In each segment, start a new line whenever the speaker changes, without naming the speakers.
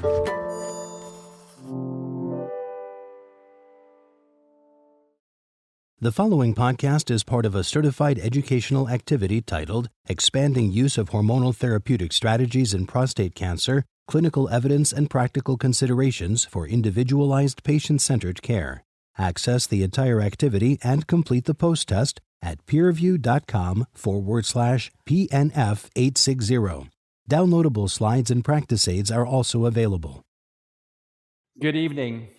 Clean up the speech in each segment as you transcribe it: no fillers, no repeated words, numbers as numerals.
The following podcast is part of a certified educational activity titled Expanding Use of Hormonal Therapeutic Strategies in Prostate Cancer, Clinical Evidence and Practical Considerations for Individualized Patient-Centered Care. Access the entire activity and complete the post-test at peerview.com/PNF860. Downloadable slides and practice aids are also available.
Good evening.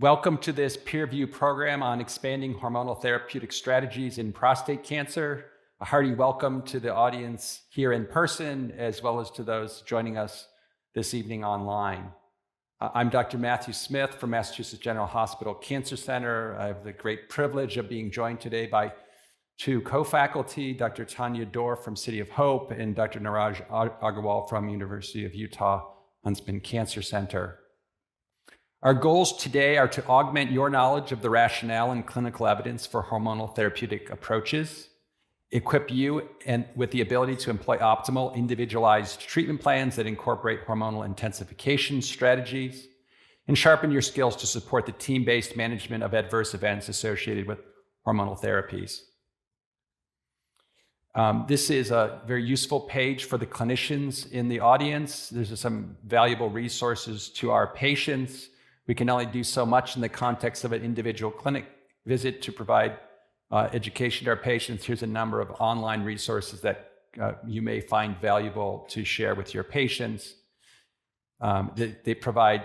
Welcome to this peer review program on expanding hormonal therapeutic strategies in prostate cancer. A hearty welcome to the audience here in person, as well as to those joining us this evening online. I'm Dr. Matthew Smith from Massachusetts General Hospital Cancer Center. I have the great privilege of being joined today by two co-faculty, Dr. Tanya Dorf from City of Hope and Dr. Niraj Agarwal from University of Utah Huntsman Cancer Center. Our goals today are to augment your knowledge of the rationale and clinical evidence for hormonal therapeutic approaches, equip you with the ability to employ optimal individualized treatment plans that incorporate hormonal intensification strategies, and sharpen your skills to support the team-based management of adverse events associated with hormonal therapies. This is a very useful page for the clinicians in the audience. There's some valuable resources to our patients. We can only do so much in the context of an individual clinic visit to provide education to our patients. Here's a number of online resources that you may find valuable to share with your patients. They provide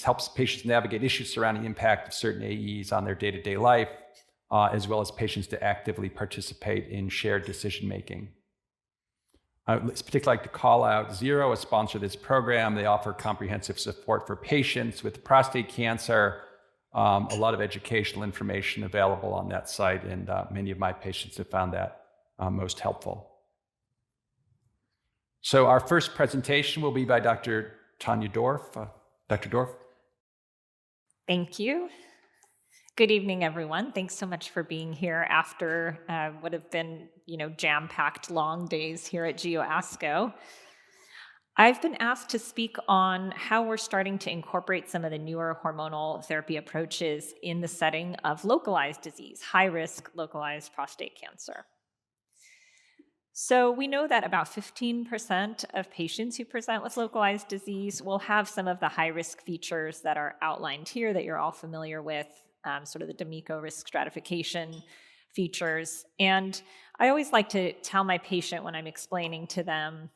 helps patients navigate issues surrounding the impact of certain AEs on their day-to-day life, as well as patients to actively participate in shared decision-making. I'd particularly like to call out Zero, a sponsor of this program. They offer comprehensive support for patients with prostate cancer. A lot of educational information available on that site, and many of my patients have found that most helpful. So our first presentation will be by Dr. Tanya Dorf. Dr. Dorf.
Thank you. Good evening, everyone. Thanks so much for being here after what have been, jam-packed long days here at GeoASCO. I've been asked to speak on how we're starting to incorporate some of the newer hormonal therapy approaches in the setting of localized disease, high-risk localized prostate cancer. So we know that about 15% of patients who present with localized disease will have some of the high-risk features that are outlined here that you're all familiar with, sort of the D'Amico risk stratification features. And I always like to tell my patient when I'm explaining to them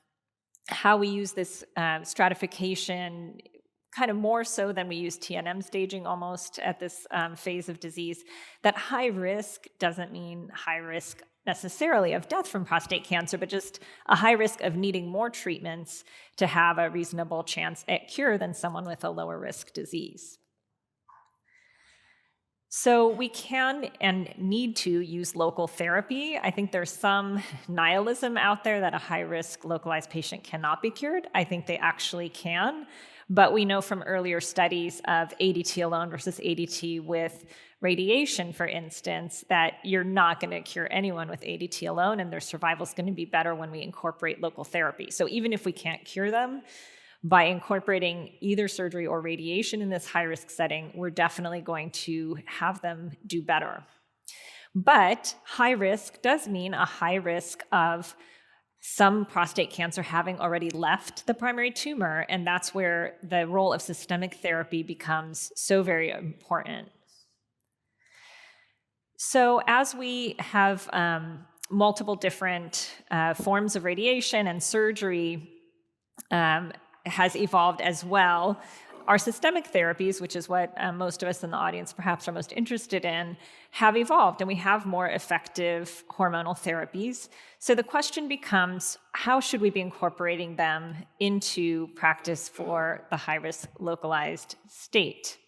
how we use this stratification kind of more so than we use TNM staging almost at this phase of disease, that high risk doesn't mean high risk necessarily of death from prostate cancer, but just a high risk of needing more treatments to have a reasonable chance at cure than someone with a lower risk disease. So we can and need to use local therapy. I think there's some nihilism out there that a high-risk localized patient cannot be cured. I think they actually can, but we know from earlier studies of ADT alone versus ADT with radiation, for instance, that you're not going to cure anyone with ADT alone, and their survival is going to be better when we incorporate local therapy. So even if we can't cure them, by incorporating either surgery or radiation in this high-risk setting, we're definitely going to have them do better. But high risk does mean a high risk of some prostate cancer having already left the primary tumor, and that's where the role of systemic therapy becomes so very important. So as we have multiple different forms of radiation and surgery, has evolved as well. Our systemic therapies, which is what most of us in the audience perhaps are most interested in, have evolved, and we have more effective hormonal therapies. So the question becomes, how should we be incorporating them into practice for the high-risk localized state?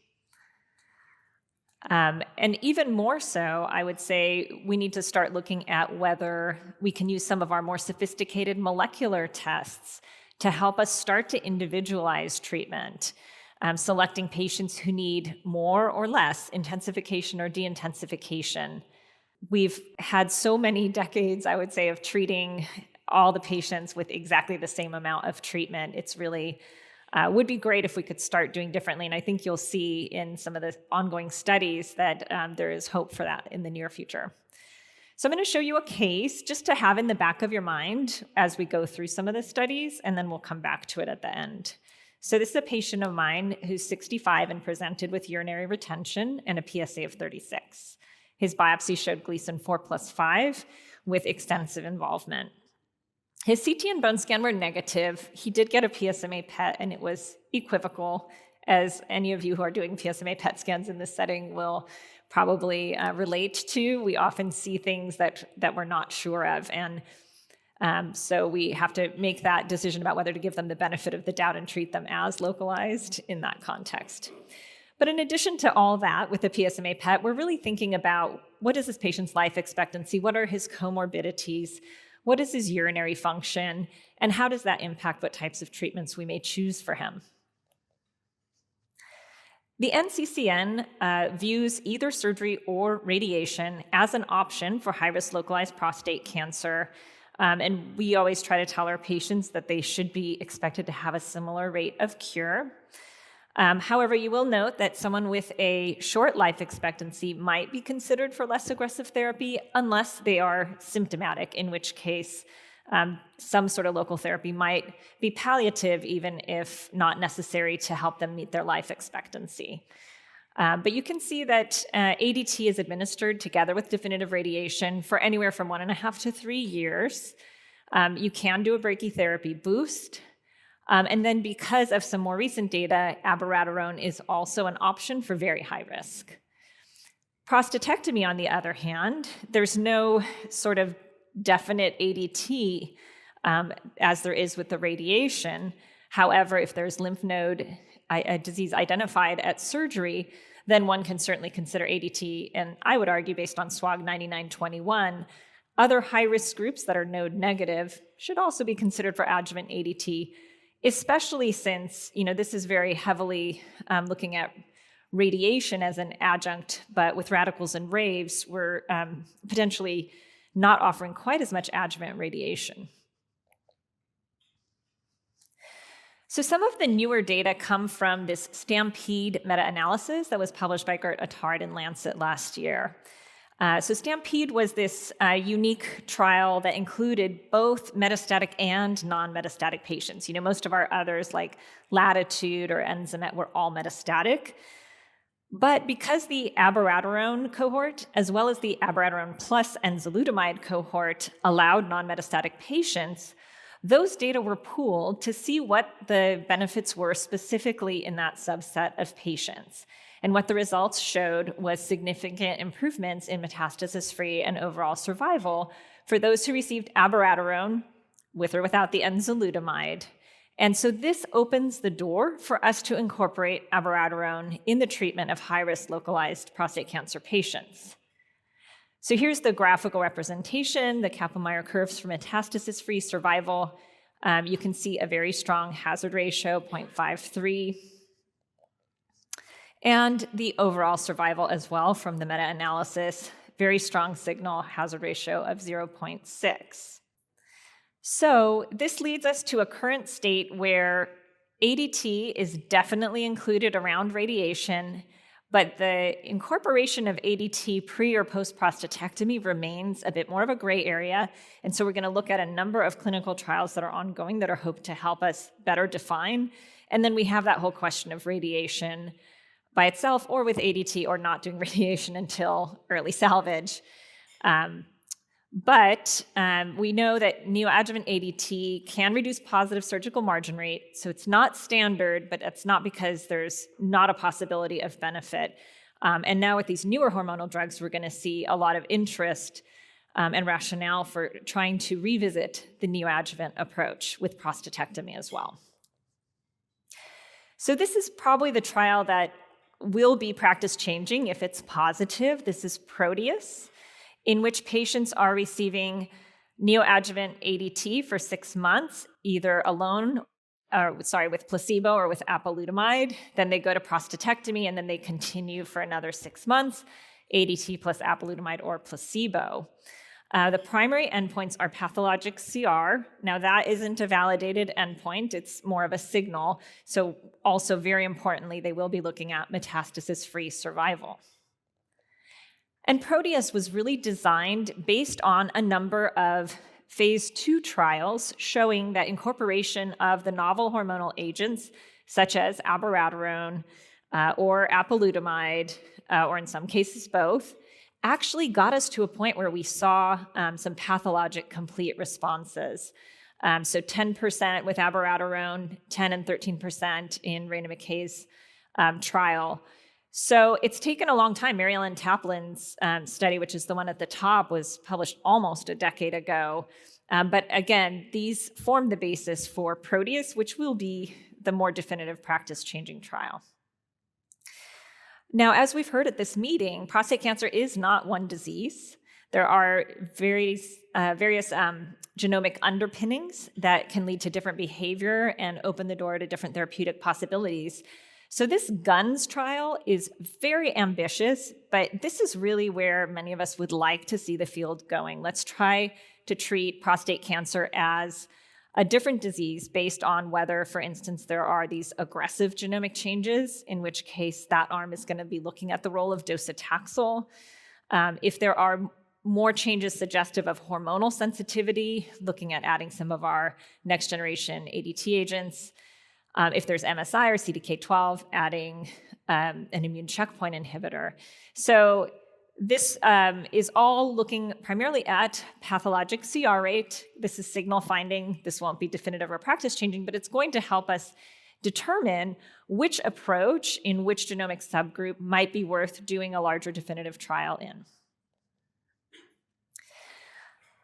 And even more so, I would say we need to start looking at whether we can use some of our more sophisticated molecular tests to help us start to individualize treatment, selecting patients who need more or less intensification or de-intensification. We've had so many decades, I would say, of treating all the patients with exactly the same amount of treatment. It's really would be great if we could start doing differently. And I think you'll see in some of the ongoing studies that there is hope for that in the near future. So I'm going to show you a case just to have in the back of your mind as we go through some of the studies, and then we'll come back to it at the end. So this is a patient of mine who's 65 and presented with urinary retention and a PSA of 36. His biopsy showed Gleason 4+5 with extensive involvement. His CT and bone scan were negative. He did get a PSMA PET, and it was equivocal, as any of you who are doing PSMA PET scans in this setting will probably relate to. We often see things that we're not sure of, and so we have to make that decision about whether to give them the benefit of the doubt and treat them as localized in that context. But in addition to all that, with the PSMA PET, we're really thinking about what is this patient's life expectancy, what are his comorbidities, what is his urinary function, and how does that impact what types of treatments we may choose for him? The NCCN views either surgery or radiation as an option for high-risk localized prostate cancer. And we always try to tell our patients that they should be expected to have a similar rate of cure. However, you will note that someone with a short life expectancy might be considered for less aggressive therapy unless they are symptomatic, in which case some sort of local therapy might be palliative, even if not necessary to help them meet their life expectancy. But you can see that ADT is administered together with definitive radiation for anywhere from 1.5 to 3 years. You can do a brachytherapy boost. And then because of some more recent data, abiraterone is also an option for very high risk. Prostatectomy, on the other hand, there's no sort of definite ADT as there is with the radiation. However, if there's lymph node disease identified at surgery, then one can certainly consider ADT. And I would argue, based on SWOG 9921, other high-risk groups that are node negative should also be considered for adjuvant ADT, especially since this is very heavily looking at radiation as an adjunct, but with radicals and raves, we're potentially not offering quite as much adjuvant radiation. So some of the newer data come from this STAMPEDE meta-analysis that was published by Gert Attard in Lancet last year. So STAMPEDE was this unique trial that included both metastatic and non-metastatic patients. Most of our others, like Latitude or Enzamet, were all metastatic. But because the abiraterone cohort, as well as the abiraterone plus enzalutamide cohort, allowed non-metastatic patients, those data were pooled to see what the benefits were specifically in that subset of patients. And what the results showed was significant improvements in metastasis-free and overall survival for those who received abiraterone with or without the enzalutamide. And so this opens the door for us to incorporate abiraterone in the treatment of high-risk localized prostate cancer patients. So here's the graphical representation, the Kaplan-Meier curves for metastasis-free survival. You can see a very strong hazard ratio, 0.53. And the overall survival as well from the meta-analysis, very strong signal, hazard ratio of 0.6. So this leads us to a current state where ADT is definitely included around radiation, but the incorporation of ADT pre or post prostatectomy remains a bit more of a gray area. And so we're going to look at a number of clinical trials that are ongoing that are hoped to help us better define. And then we have that whole question of radiation by itself or with ADT, or not doing radiation until early salvage. But we know that neoadjuvant ADT can reduce positive surgical margin rate. So it's not standard, but it's not because there's not a possibility of benefit. And now with these newer hormonal drugs, we're going to see a lot of interest and rationale for trying to revisit the neoadjuvant approach with prostatectomy as well. So this is probably the trial that will be practice changing if it's positive. This is Proteus, in which patients are receiving neoadjuvant ADT for 6 months, either alone, with placebo or with apalutamide. Then they go to prostatectomy, and then they continue for another 6 months, ADT plus apalutamide or placebo. The primary endpoints are pathologic CR. Now, that isn't a validated endpoint. It's more of a signal. So also, very importantly, they will be looking at metastasis-free survival. And Proteus was really designed based on a number of phase 2 trials showing that incorporation of the novel hormonal agents, such as abiraterone or apalutamide, or in some cases both, actually got us to a point where we saw some pathologic complete responses. So 10% with abiraterone, 10 and 13% in Raina McKay's trial. So it's taken a long time. Mary Ellen Taplin's study, which is the one at the top, was published almost a decade ago. But again, these form the basis for Proteus, which will be the more definitive practice-changing trial. Now, as we've heard at this meeting, prostate cancer is not one disease. There are various genomic underpinnings that can lead to different behavior and open the door to different therapeutic possibilities. So this GUNS trial is very ambitious, but this is really where many of us would like to see the field going. Let's try to treat prostate cancer as a different disease based on whether, for instance, there are these aggressive genomic changes, in which case that arm is going to be looking at the role of docetaxel. If there are more changes suggestive of hormonal sensitivity, looking at adding some of our next generation ADT agents. If there's MSI or CDK12, adding an immune checkpoint inhibitor. So this is all looking primarily at pathologic CR rate. This is signal finding. This won't be definitive or practice changing, but it's going to help us determine which approach in which genomic subgroup might be worth doing a larger definitive trial in.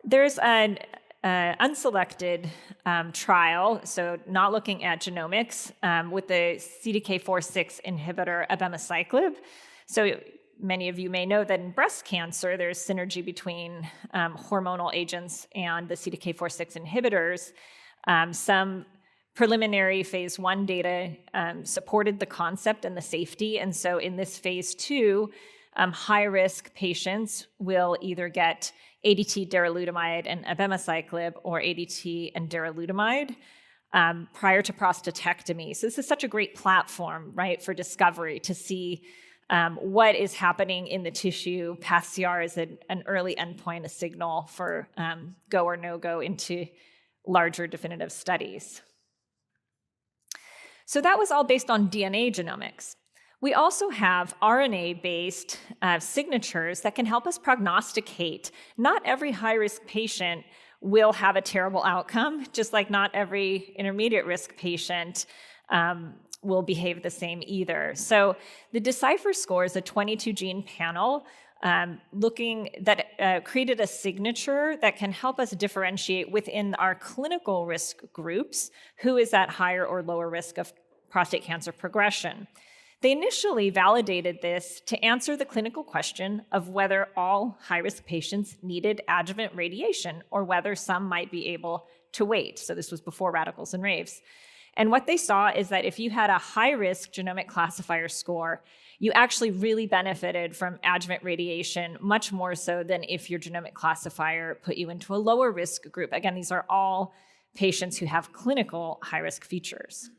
There's an unselected trial, so not looking at genomics, with the CDK4/6 inhibitor abemaciclib. So many of you may know that in breast cancer, there's synergy between hormonal agents and the CDK4/6 inhibitors. Some preliminary phase 1 data supported the concept and the safety, and so in this phase 2, high-risk patients will either get ADT, darolutamide, and abemaciclib, or ADT and darolutamide prior to prostatectomy. So this is such a great platform, right, for discovery to see what is happening in the tissue. Past CR is an early endpoint, a signal for go or no go into larger definitive studies. So that was all based on DNA genomics. We also have RNA-based signatures that can help us prognosticate. Not every high-risk patient will have a terrible outcome, just like not every intermediate-risk patient will behave the same either. So the Decipher score is a 22-gene panel created a signature that can help us differentiate within our clinical risk groups who is at higher or lower risk of prostate cancer progression. They initially validated this to answer the clinical question of whether all high-risk patients needed adjuvant radiation or whether some might be able to wait. So this was before radicals and raves. And what they saw is that if you had a high-risk genomic classifier score, you actually really benefited from adjuvant radiation, much more so than if your genomic classifier put you into a lower risk group. Again, these are all patients who have clinical high-risk features.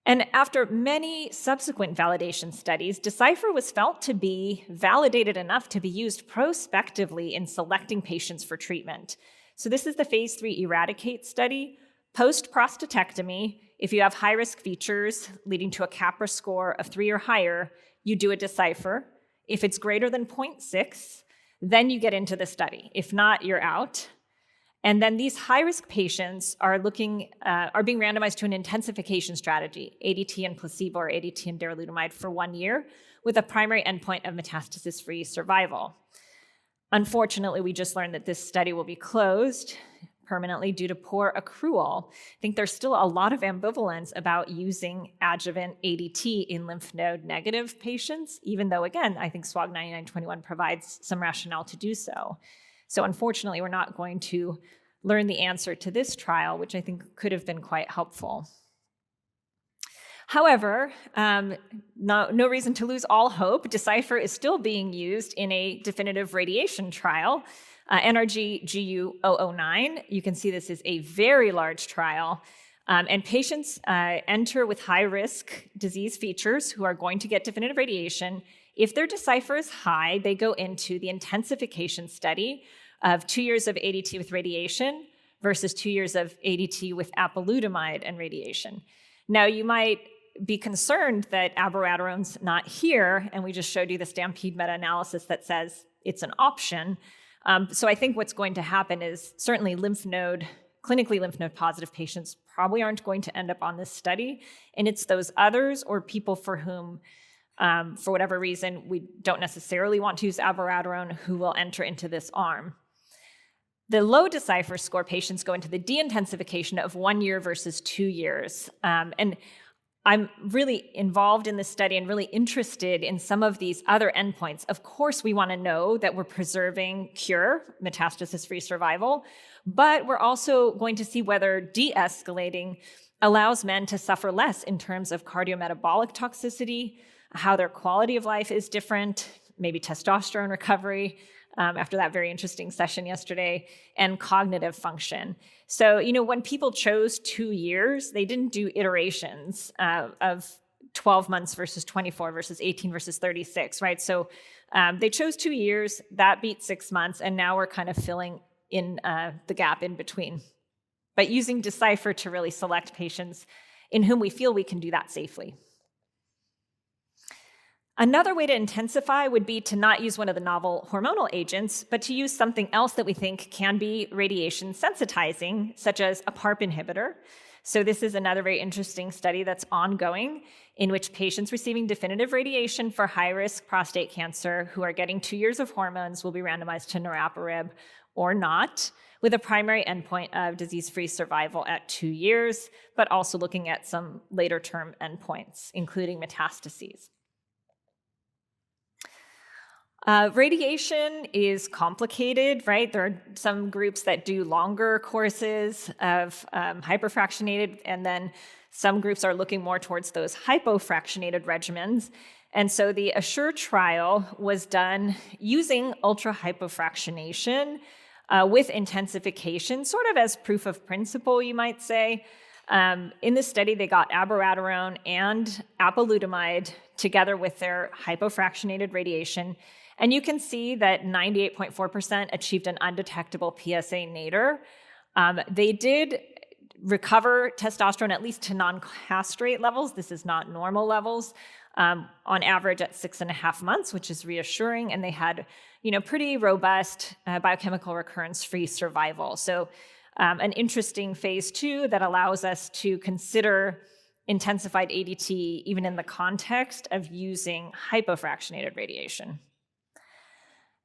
And after many subsequent validation studies, Decipher was felt to be validated enough to be used prospectively in selecting patients for treatment. So this is the phase 3 ERADICATE study. Post-prostatectomy, if you have high-risk features leading to a CAPRA score of 3 or higher, you do a Decipher. If it's greater than 0.6, then you get into the study. If not, you're out. And then these high-risk patients are being randomized to an intensification strategy, ADT and placebo or ADT and darolutamide for 1 year, with a primary endpoint of metastasis-free survival. Unfortunately, we just learned that this study will be closed permanently due to poor accrual. I think there's still a lot of ambivalence about using adjuvant ADT in lymph node negative patients, even though, again, I think SWOG 9921 provides some rationale to do so. So unfortunately, we're not going to learn the answer to this trial, which I think could have been quite helpful. However, no reason to lose all hope. Decipher is still being used in a definitive radiation trial, NRG GU009. You can see this is a very large trial. And patients enter with high-risk disease features who are going to get definitive radiation. If their Decipher is high, they go into the intensification study of 2 years of ADT with radiation versus 2 years of ADT with apalutamide and radiation. Now, you might be concerned that abiraterone's not here, and we just showed you the STAMPEDE meta-analysis that says it's an option. So I think what's going to happen is certainly clinically lymph node positive patients probably aren't going to end up on this study, and it's those others or people for whom, for whatever reason, we don't necessarily want to use abiraterone who will enter into this arm. The low Decipher score patients go into the de-intensification of 1 year versus 2 years. And I'm really involved in this study and really interested in some of these other endpoints. Of course, we want to know that we're preserving cure, metastasis-free survival, but we're also going to see whether de-escalating allows men to suffer less in terms of cardiometabolic toxicity, how their quality of life is different, maybe testosterone recovery, after that very interesting session yesterday, and cognitive function. So, when people chose 2 years, they didn't do iterations of 12 months versus 24 versus 18 versus 36, right? So they chose 2 years, that beat 6 months, and now we're kind of filling in the gap in between. But using Decipher to really select patients in whom we feel we can do that safely. Another way to intensify would be to not use one of the novel hormonal agents, but to use something else that we think can be radiation sensitizing, such as a PARP inhibitor. So this is another very interesting study that's ongoing, in which patients receiving definitive radiation for high-risk prostate cancer who are getting 2 years of hormones will be randomized to niraparib or not, with a primary endpoint of disease-free survival at 2 years, but also looking at some later-term endpoints, including metastases. Radiation is complicated, right? There are some groups that do longer courses of hyperfractionated, and then some groups are looking more towards those hypofractionated regimens. And so the ASSURE trial was done using ultra-hypofractionation with intensification, sort of as proof of principle, you might say. In this study, they got abiraterone and apalutamide together with their hypofractionated radiation. And you can see that 98.4% achieved an undetectable PSA nadir. They did recover testosterone at least to non-castrate levels. This is not normal levels, on average at 6.5 months, which is reassuring. And they had, pretty robust biochemical recurrence-free survival. So an interesting phase 2 that allows us to consider intensified ADT even in the context of using hypofractionated radiation.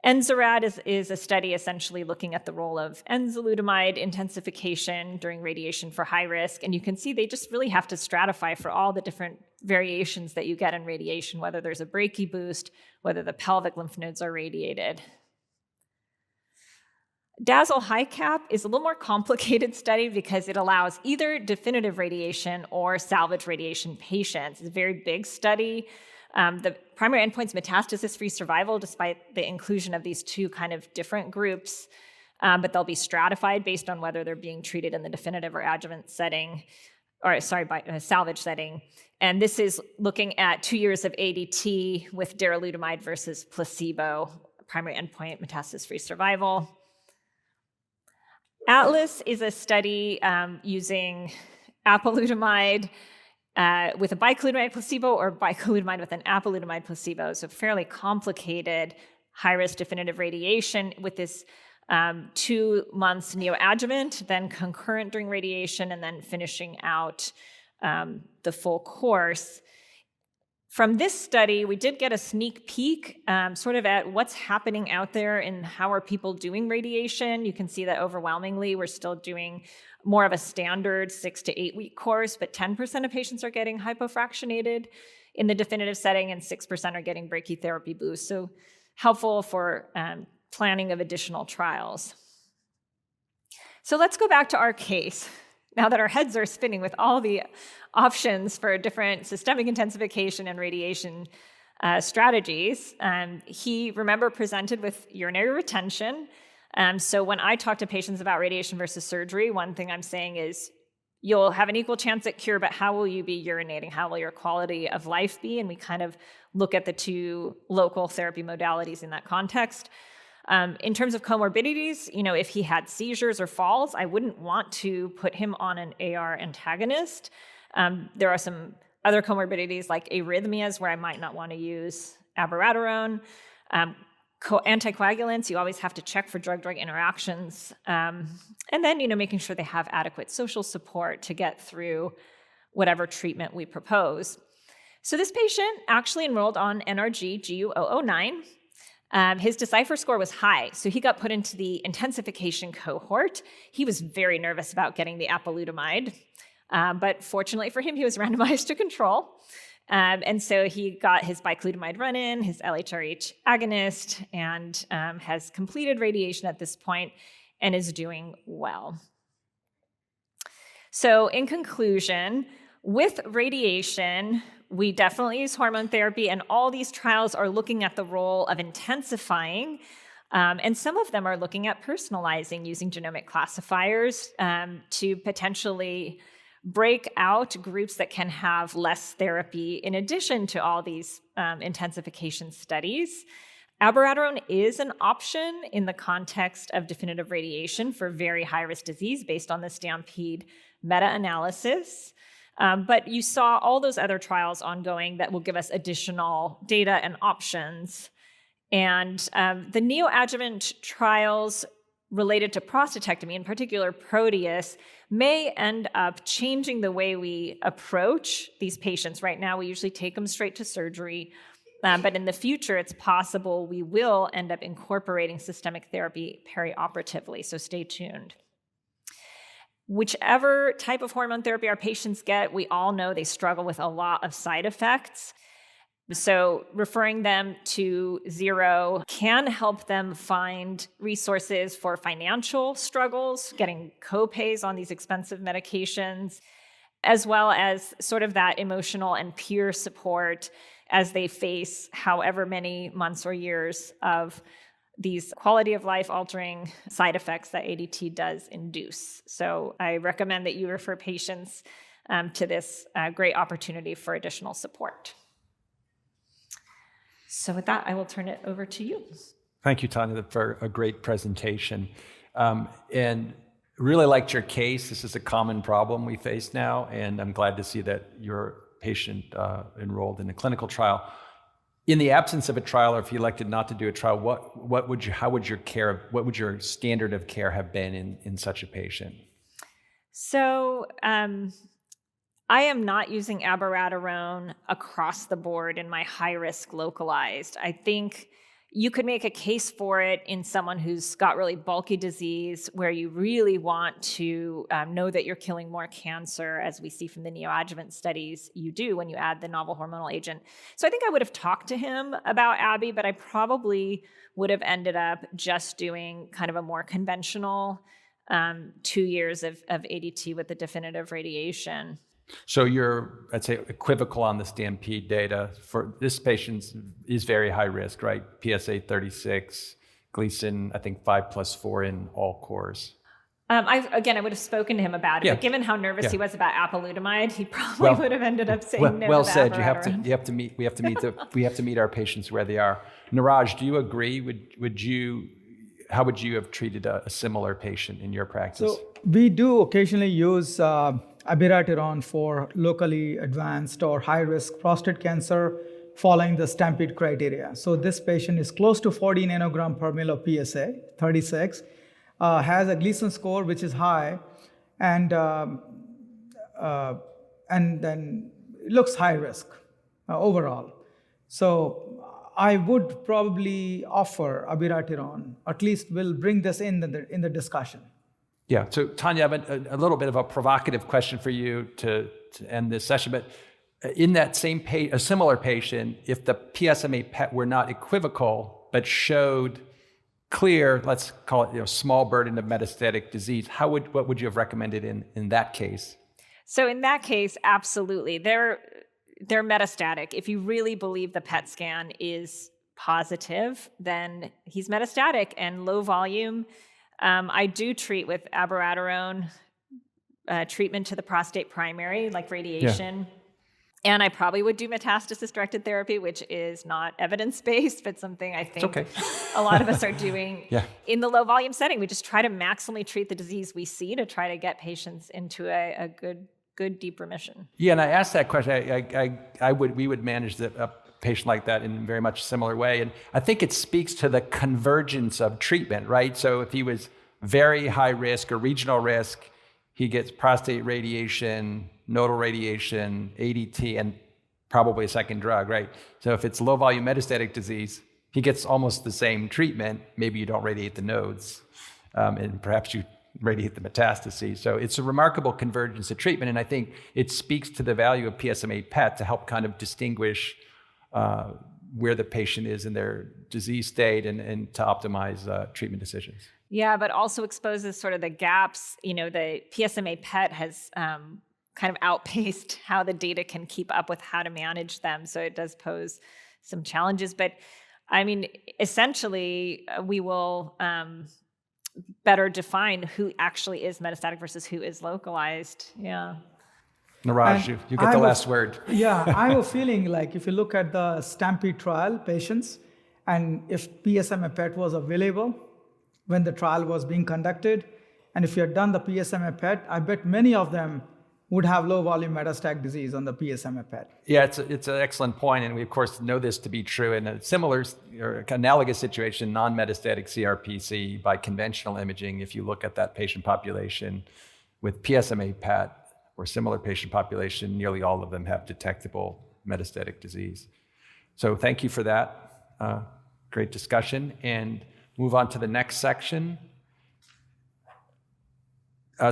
ENZARAD is a study essentially looking at the role of enzalutamide intensification during radiation for high risk. And you can see they just really have to stratify for all the different variations that you get in radiation, whether there's a brachy boost, whether the pelvic lymph nodes are radiated. DAZZLE HiCap is a little more complicated study because it allows either definitive radiation or salvage radiation patients. It's a very big study. The primary endpoint is metastasis-free survival, despite the inclusion of these two kind of different groups, but they'll be stratified based on whether they're being treated in the definitive or adjuvant setting, by salvage setting. And this is looking at 2 years of ADT with darolutamide versus placebo, primary endpoint metastasis-free survival. ATLAS is a study using apalutamide with a bicalutamide placebo or bicalutamide with an apalutamide placebo. So fairly complicated high-risk definitive radiation with this 2 months neoadjuvant, then concurrent during radiation, and then finishing out the full course. From this study, we did get a sneak peek sort of at what's happening out there and how are people doing radiation. You can see that overwhelmingly we're still doing more of a standard 6 to 8 week course, but 10% of patients are getting hypofractionated in the definitive setting and 6% are getting brachytherapy boost. So helpful for planning of additional trials. So let's go back to our case. now that our heads are spinning with all the options for different systemic intensification and radiation strategies, he, remember, presented with urinary retention. So when I talk to patients about radiation versus surgery, one thing I'm saying is, you'll have an equal chance at cure, but how will you be urinating? How will your quality of life be? And we kind of look at the two local therapy modalities in that context. In terms of comorbidities, if he had seizures or falls, I wouldn't want to put him on an AR antagonist. There are some other comorbidities like arrhythmias where I might not want to use abiraterone. Anticoagulants, you always have to check for drug-drug interactions. And then, making sure they have adequate social support to get through whatever treatment we propose. So this patient actually enrolled on NRG GU009. His Decipher score was high, so he got put into the intensification cohort. He was very nervous about getting the apalutamide, but fortunately for him, he was randomized to control. And so he got his biclutamide run-in, his LHRH agonist, and has completed radiation at this point and is doing well. So in conclusion, with radiation, we definitely use hormone therapy, and all these trials are looking at the role of intensifying, and some of them are looking at personalizing using genomic classifiers to potentially break out groups that can have less therapy in addition to all these intensification studies. Abiraterone is an option in the context of definitive radiation for very high-risk disease based on the STAMPEDE meta-analysis. But you saw all those other trials ongoing that will give us additional data and options. And the neoadjuvant trials related to prostatectomy, in particular Proteus, may end up changing the way we approach these patients. Right now, we usually take them straight to surgery, but in the future, it's possible we will end up incorporating systemic therapy perioperatively, so stay tuned. Whichever type of hormone therapy our patients get, we all know they struggle with a lot of side effects. So referring them to Zero can help them find resources for financial struggles, getting co-pays on these expensive medications, as well as sort of that emotional and peer support as they face however many months or years of these quality of life altering side effects that ADT does induce. So I recommend that you refer patients to this great opportunity for additional support. So with that, I will turn it over to you.
Thank you, Tanya, for a great presentation. And really liked your case. This is a common problem we face now, and I'm glad to see that your patient enrolled in a clinical trial. In the absence of a trial, or if you elected not to do a trial, what would your standard of care have been in such a patient?
So I am not using abiraterone across the board in my high-risk localized. I think you could make a case for it in someone who's got really bulky disease where you really want to know that you're killing more cancer, as we see from the neoadjuvant studies you do when you add the novel hormonal agent. So I think I would have talked to him about Abby, but I probably would have ended up just doing kind of a more conventional 2 years of ADT with the definitive radiation.
So you're, I'd say, equivocal on the STAMPEDE data. For this patient is very high risk, right? PSA 36, Gleason, I think 5+4 in all cores.
I would have spoken to him about it, but given how nervous he was about apalutamide, he probably would have ended up saying no.
Well
to
said.
abiraterone.
We have to meet our patients where they are. Niraj, do you agree? How would you have treated a similar patient in your practice?
So we do occasionally use abiraterone for locally advanced or high-risk prostate cancer following the STAMPEDE criteria. So this patient is close to 40 nanogram per mil of PSA, 36, has a Gleason score which is high, and then it looks high risk overall. So I would probably offer abiraterone. At least we'll bring this in the discussion.
Yeah. So Tanya, I have a little bit of a provocative question for you to end this session. But in that same a similar patient, if the PSMA PET were not equivocal but showed clear, let's call it, small burden of metastatic disease, what would you have recommended in that case?
So in that case, absolutely. They're metastatic. If you really believe the PET scan is positive, then he's metastatic and low volume. I do treat with abiraterone treatment to the prostate primary, like radiation. Yeah. And I probably would do metastasis-directed therapy, which is not evidence-based, but something I think a lot of us are doing in the low-volume setting. We just try to maximally treat the disease we see to try to get patients into a good deep remission.
Yeah, and I asked that question. We would manage a patient like that in a very much similar way. And I think it speaks to the convergence of treatment, right? So if he was very high risk or regional risk, he gets prostate radiation, nodal radiation, ADT, and probably a second drug, right? So if it's low volume metastatic disease, he gets almost the same treatment. Maybe you don't radiate the nodes, and perhaps you radiate the metastases. So it's a remarkable convergence of treatment, and I think it speaks to the value of PSMA PET to help kind of distinguish where the patient is in their disease state and to optimize treatment decisions.
Yeah, but also exposes sort of the gaps. The PSMA PET has kind of outpaced how the data can keep up with how to manage them. So it does pose some challenges. But I mean, essentially, we will better define who actually is metastatic versus who is localized. Yeah.
Niraj, you get the last word.
Yeah, I have a feeling like if you look at the STAMPEDE trial patients, and if PSMA PET was available when the trial was being conducted, and if you had done the PSMA PET, I bet many of them would have low volume metastatic disease on the PSMA PET.
Yeah, it's an excellent point, and we of course know this to be true in a similar or analogous situation, non-metastatic CRPC by conventional imaging. If you look at that patient population with PSMA PET or similar patient population, nearly all of them have detectable metastatic disease. So thank you for that great discussion, and move on to the next section.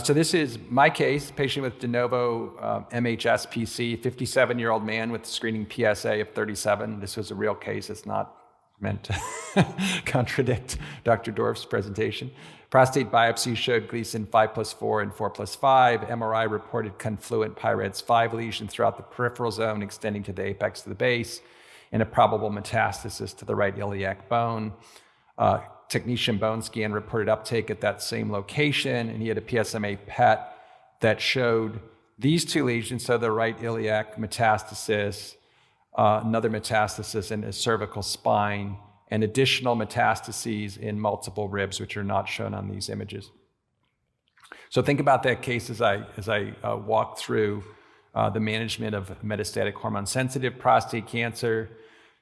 So this is my case, patient with de novo MHSPC, 57-year-old man with screening PSA of 37. This was a real case. It's not meant to contradict Dr. Dorff's presentation. Prostate biopsy showed Gleason 5+4 and 4+5. MRI reported confluent PIRADS 5 lesion throughout the peripheral zone extending to the apex of the base and a probable metastasis to the right iliac bone. Technetium bone scan reported uptake at that same location, and he had a PSMA PET that showed these two lesions, so the right iliac metastasis, another metastasis in his cervical spine, and additional metastases in multiple ribs, which are not shown on these images. So think about that case as I walk through the management of metastatic hormone-sensitive prostate cancer.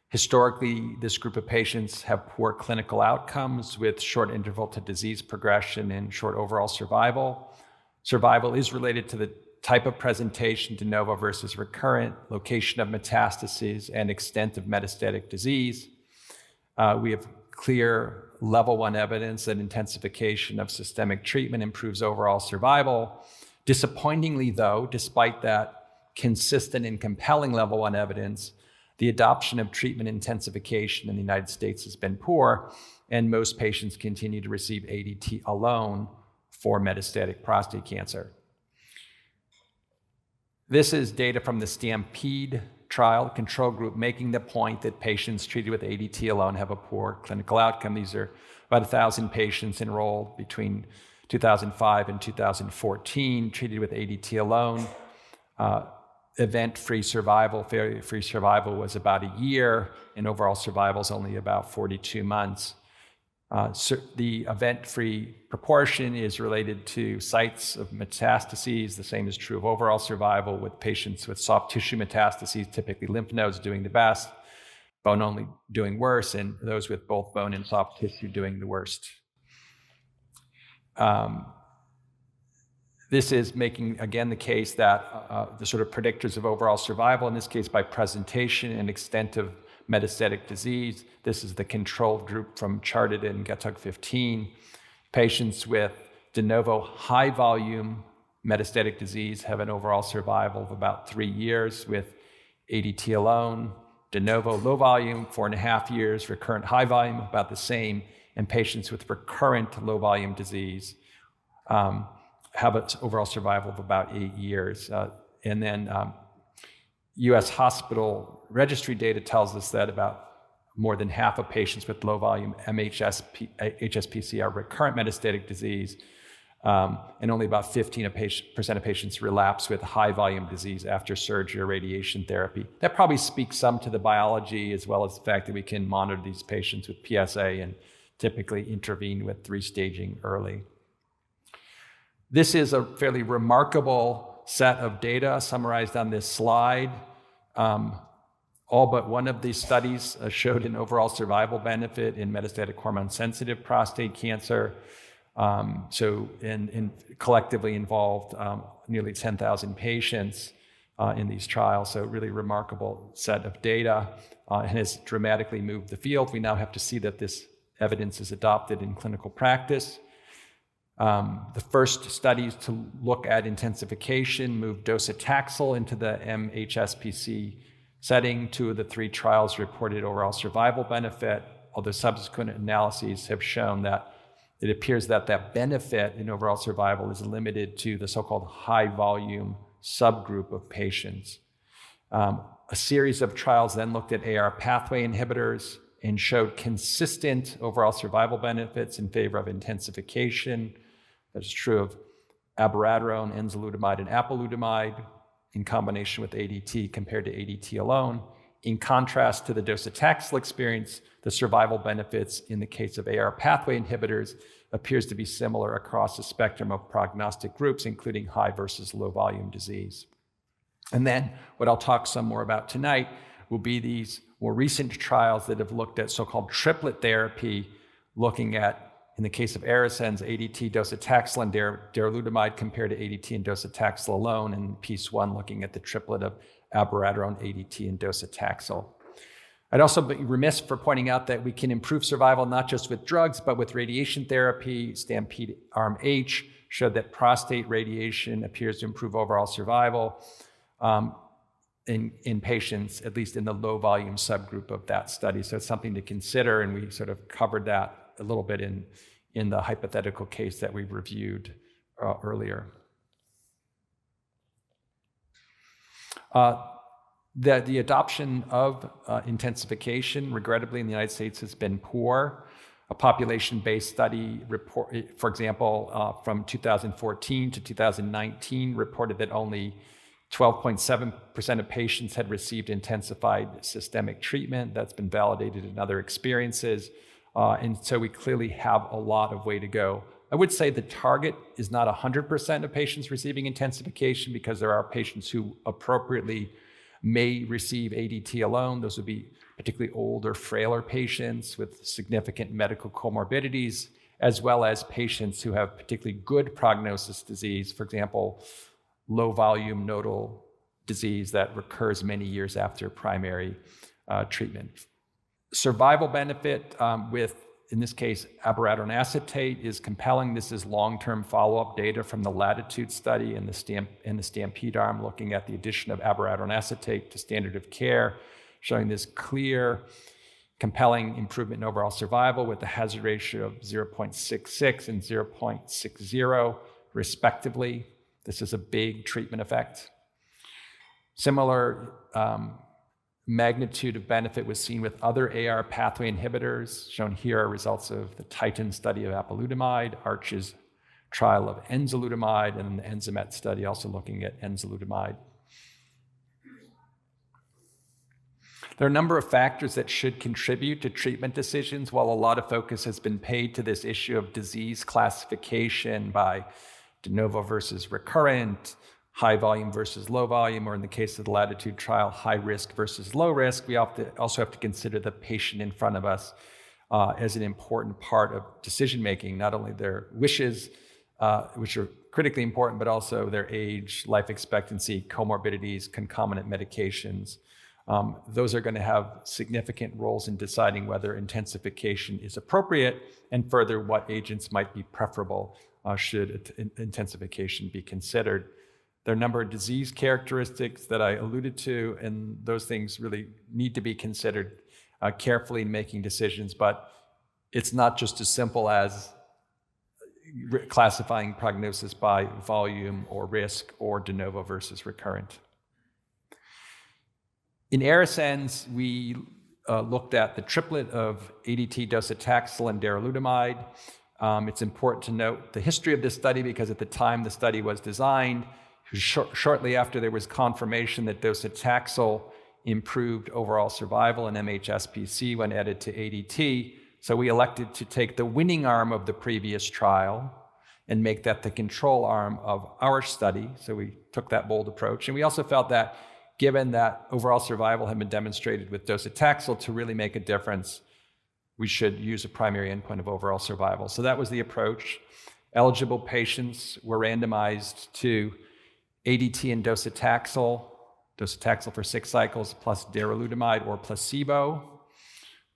Historically, this group of patients have poor clinical outcomes with short interval to disease progression and short overall survival. Survival is related to the type of presentation, de novo versus recurrent, location of metastases, and extent of metastatic disease. We have clear level 1 evidence that intensification of systemic treatment improves overall survival. Disappointingly, though, despite that consistent and compelling level 1 evidence, the adoption of treatment intensification in the United States has been poor, and most patients continue to receive ADT alone for metastatic prostate cancer. This is data from the STAMPEDE trial control group, making the point that patients treated with ADT alone have a poor clinical outcome. These are about 1,000 patients enrolled between 2005 and 2014, treated with ADT alone. Event-free survival, failure-free survival was about a year, and overall survival is only about 42 months. The event-free proportion is related to sites of metastases. The same is true of overall survival, with patients with soft tissue metastases, typically lymph nodes, doing the best, bone only doing worse, and those with both bone and soft tissue doing the worst. This is making, again, the case that the sort of predictors of overall survival, in this case by presentation and extent of metastatic disease. This is the control group from Charted in Gatug 15. Patients with de novo high volume metastatic disease have an overall survival of about 3 years with ADT alone. De novo low volume, 4.5 years. Recurrent high volume, about the same. and patients with recurrent low volume disease have an overall survival of about 8 years. And then US hospital registry data tells us that about more than half of patients with low volume HSPC are recurrent metastatic disease, and only about 15% of patients relapse with high volume disease after surgery or radiation therapy. That probably speaks some to the biology, as well as the fact that we can monitor these patients with PSA and typically intervene with 3-staging early. This is a fairly remarkable set of data summarized on this slide. All but one of these studies showed an overall survival benefit in metastatic hormone-sensitive prostate cancer. And collectively involved nearly 10,000 patients in these trials. So really remarkable set of data and has dramatically moved the field. We now have to see that this evidence is adopted in clinical practice. The first studies to look at intensification moved docetaxel into the MHSPC setting. 2 of the 3 trials reported overall survival benefit, although subsequent analyses have shown that it appears that that benefit in overall survival is limited to the so-called high-volume subgroup of patients. A series of trials then looked at AR pathway inhibitors and showed consistent overall survival benefits in favor of intensification. That's true of abiraterone, enzalutamide, and apalutamide in combination with ADT compared to ADT alone. In contrast to the docetaxel experience, the survival benefits in the case of AR pathway inhibitors appears to be similar across the spectrum of prognostic groups, including high versus low volume disease. And then what I'll talk some more about tonight will be these more recent trials that have looked at so-called triplet therapy, looking at, in the case of Arisen's, ADT, docetaxel, and darolutamide compared to ADT and docetaxel alone, and piece 1 looking at the triplet of abiraterone, ADT, and docetaxel. I'd also be remiss for pointing out that we can improve survival not just with drugs, but with radiation therapy. Stampede Arm H showed that prostate radiation appears to improve overall survival in patients, at least in the low volume subgroup of that study. So it's something to consider, and we sort of covered that a little bit in the hypothetical case that we reviewed earlier. The adoption of intensification, regrettably, in the United States has been poor. A population-based study report, for example, from 2014 to 2019 reported that only 12.7% of patients had received intensified systemic treatment. That's been validated in other experiences. And so we clearly have a lot of way to go. I would say the target is not 100% of patients receiving intensification, because there are patients who appropriately may receive ADT alone. Those would be particularly older, frailer patients with significant medical comorbidities, as well as patients who have particularly good prognosis disease, for example, low volume nodal disease that recurs many years after primary treatment. Survival benefit with, in this case, abiraterone acetate is compelling. This is long-term follow-up data from the Latitude study and the Stampede arm, looking at the addition of abiraterone acetate to standard of care, showing this clear, compelling improvement in overall survival with a hazard ratio of 0.66 and 0.60, respectively. This is a big treatment effect. Similar magnitude of benefit was seen with other AR pathway inhibitors. Shown here are results of the Titan study of apalutamide, Arch's trial of enzalutamide, and the Enzamet study also looking at enzalutamide. There are a number of factors that should contribute to treatment decisions. While a lot of focus has been paid to this issue of disease classification by de novo versus recurrent, high volume versus low volume, or in the case of the Latitude trial, high risk versus low risk, we also have to consider the patient in front of us as an important part of decision making, not only their wishes, which are critically important, but also their age, life expectancy, comorbidities, concomitant medications. Those are going to have significant roles in deciding whether intensification is appropriate, and further, what agents might be preferable should intensification be considered. There are a number of disease characteristics that I alluded to, and those things really need to be considered carefully in making decisions. But it's not just as simple as classifying prognosis by volume or risk or de novo versus recurrent. In ARASENS, we looked at the triplet of ADT, docetaxel, and darolutamide. It's important to note the history of this study because at the time the study was designed, shortly after there was confirmation that docetaxel improved overall survival in MHSPC when added to ADT. So we elected to take the winning arm of the previous trial and make that the control arm of our study. So we took that bold approach. And we also felt that given that overall survival had been demonstrated with docetaxel to really make a difference, we should use a primary endpoint of overall survival. So that was the approach. Eligible patients were randomized to ADT and docetaxel for 6 cycles plus darolutamide or placebo.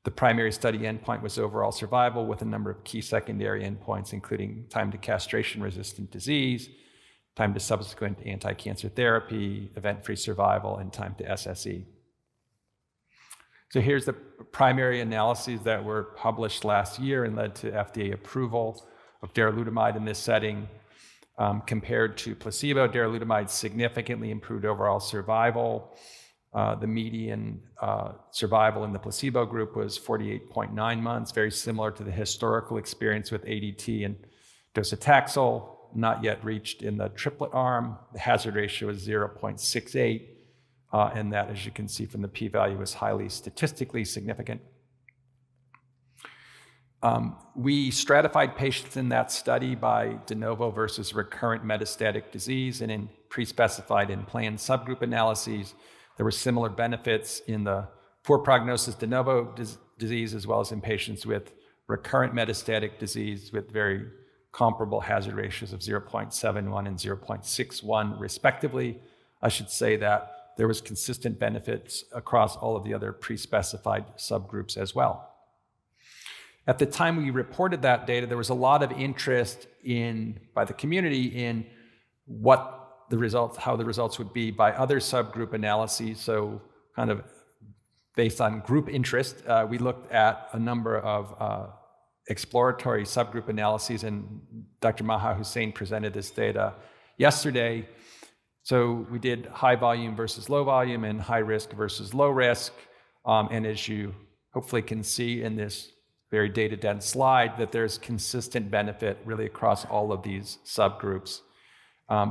The primary study endpoint was overall survival with a number of key secondary endpoints, including time to castration-resistant disease, time to subsequent anti-cancer therapy, event-free survival, and time to SSE. So here's the primary analyses that were published last year and led to FDA approval of darolutamide in this setting. Compared to placebo, darolutamide significantly improved overall survival. The median survival in the placebo group was 48.9 months, very similar to the historical experience with ADT and docetaxel, not yet reached in the triplet arm. The hazard ratio is 0.68, and that, as you can see from the p-value, is highly statistically significant. We stratified patients in that study by de novo versus recurrent metastatic disease, and in pre-specified and planned subgroup analyses, there were similar benefits in the poor prognosis de novo disease as well as in patients with recurrent metastatic disease with very comparable hazard ratios of 0.71 and 0.61 respectively. I should say that there was consistent benefits across all of the other pre-specified subgroups as well. At the time we reported that data, there was a lot of interest by the community in how the results would be by other subgroup analyses. So kind of based on group interest, we looked at a number of exploratory subgroup analyses, and Dr. Maha Hussein presented this data yesterday. So we did high volume versus low volume and high risk versus low risk. And as you hopefully can see in this very data-dense slide, that there's consistent benefit really across all of these subgroups,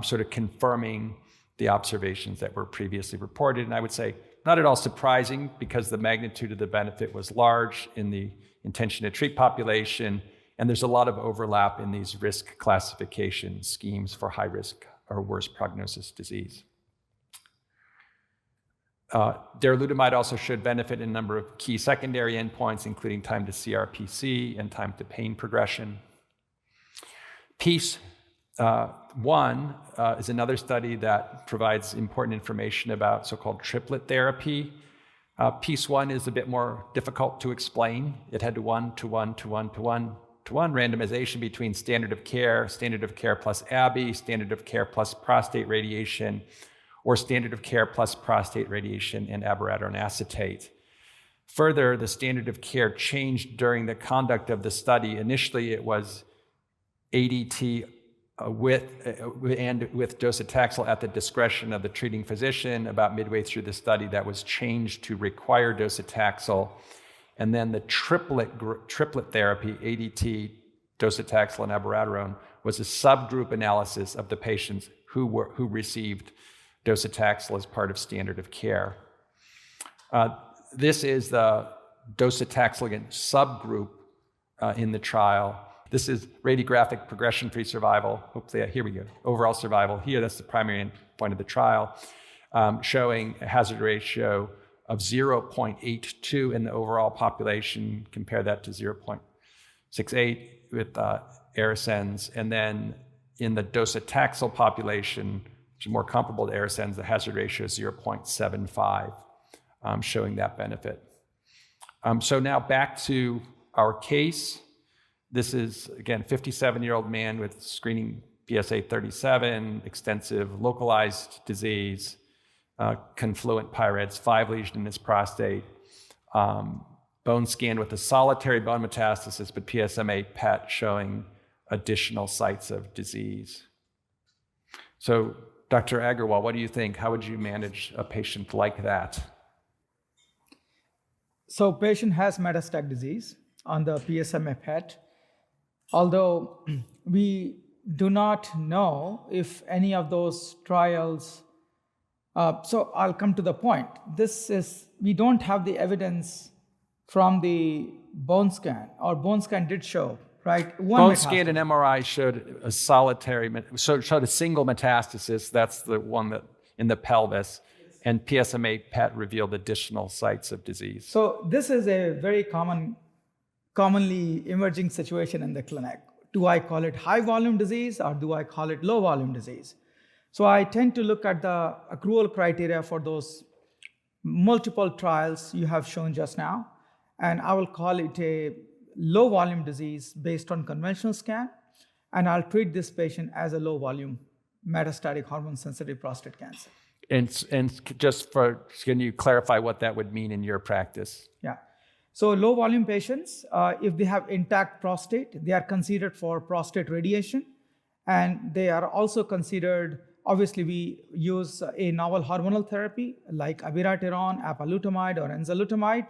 sort of confirming the observations that were previously reported. And I would say not at all surprising because the magnitude of the benefit was large in the intention to treat population, and there's a lot of overlap in these risk classification schemes for high risk or worse prognosis disease. Darolutamide also showed benefit in a number of key secondary endpoints, including time to CRPC and time to pain progression. PEACE 1 is another study that provides important information about so-called triplet therapy. PEACE 1 is a bit more difficult to explain. It had 1-to-1 randomization between standard of care plus ABI, standard of care plus prostate radiation, or standard of care plus prostate radiation and abiraterone acetate. Further, the standard of care changed during the conduct of the study. Initially, it was ADT with docetaxel at the discretion of the treating physician. About midway through the study, that was changed to require docetaxel. And then the triplet therapy, ADT, docetaxel, and abiraterone, was a subgroup analysis of the patients who received docetaxel as part of standard of care. This is the docetaxel subgroup in the trial. This is radiographic progression-free survival. Hopefully, here we go. Overall survival here, that's the primary endpoint of the trial, showing a hazard ratio of 0.82 in the overall population. Compare that to 0.68 with ARASENS. And then in the docetaxel population, which is more comparable to ARASENS, the hazard ratio is 0.75, showing that benefit. So now back to our case. This is, again, 57-year-old man with screening PSA 37, extensive localized disease, confluent PIREDS, 5 lesions in his prostate, bone scan with a solitary bone metastasis, but PSMA PET showing additional sites of disease. So, Dr. Agarwal, what do you think? How would you manage a patient like that?
So patient has metastatic disease on the PSMA PET, although we do not know if any of those trials, so I'll come to the point. We don't have the evidence from the bone scan, or bone scan did show, right?
Bone scan and MRI showed a showed a single metastasis. That's the one that in the pelvis. And PSMA PET revealed additional sites of disease.
So this is a very commonly emerging situation in the clinic. Do I call it high volume disease or do I call it low volume disease? So I tend to look at the accrual criteria for those multiple trials you have shown just now, and I will call it a low volume disease based on conventional scan, and I'll treat this patient as a low volume metastatic hormone sensitive prostate cancer.
And can you clarify what that would mean in your practice?
Yeah. So low volume patients, if they have intact prostate, they are considered for prostate radiation, and they are also considered, obviously we use a novel hormonal therapy like abiraterone, apalutamide, or enzalutamide.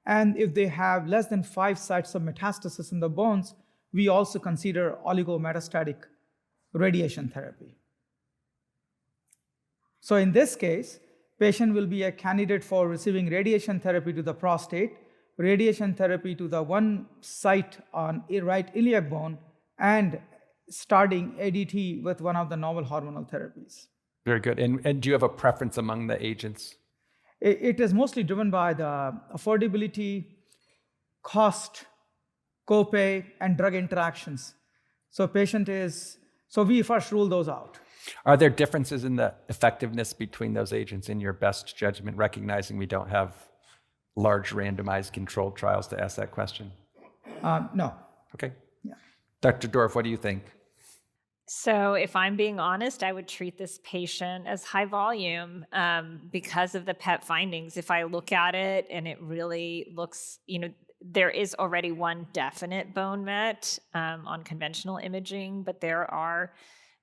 And if they have less than 5 sites of metastasis in the bones, we also consider oligometastatic radiation therapy. So in this case, patient will be a candidate for receiving radiation therapy to the prostate, radiation therapy to the one site on right iliac bone, and starting ADT with one of the novel hormonal therapies.
Very good. And do you have a preference among the agents?
It is mostly driven by the affordability, cost, copay, and drug interactions. So we first rule those out.
Are there differences in the effectiveness between those agents in your best judgment, recognizing we don't have large randomized controlled trials to ask that question?
No.
Okay.
Yeah.
Dr. Dorff, what do you think?
So if I'm being honest, I would treat this patient as high volume because of the PET findings. If I look at it and it really looks, there is already one definite bone met on conventional imaging, but there are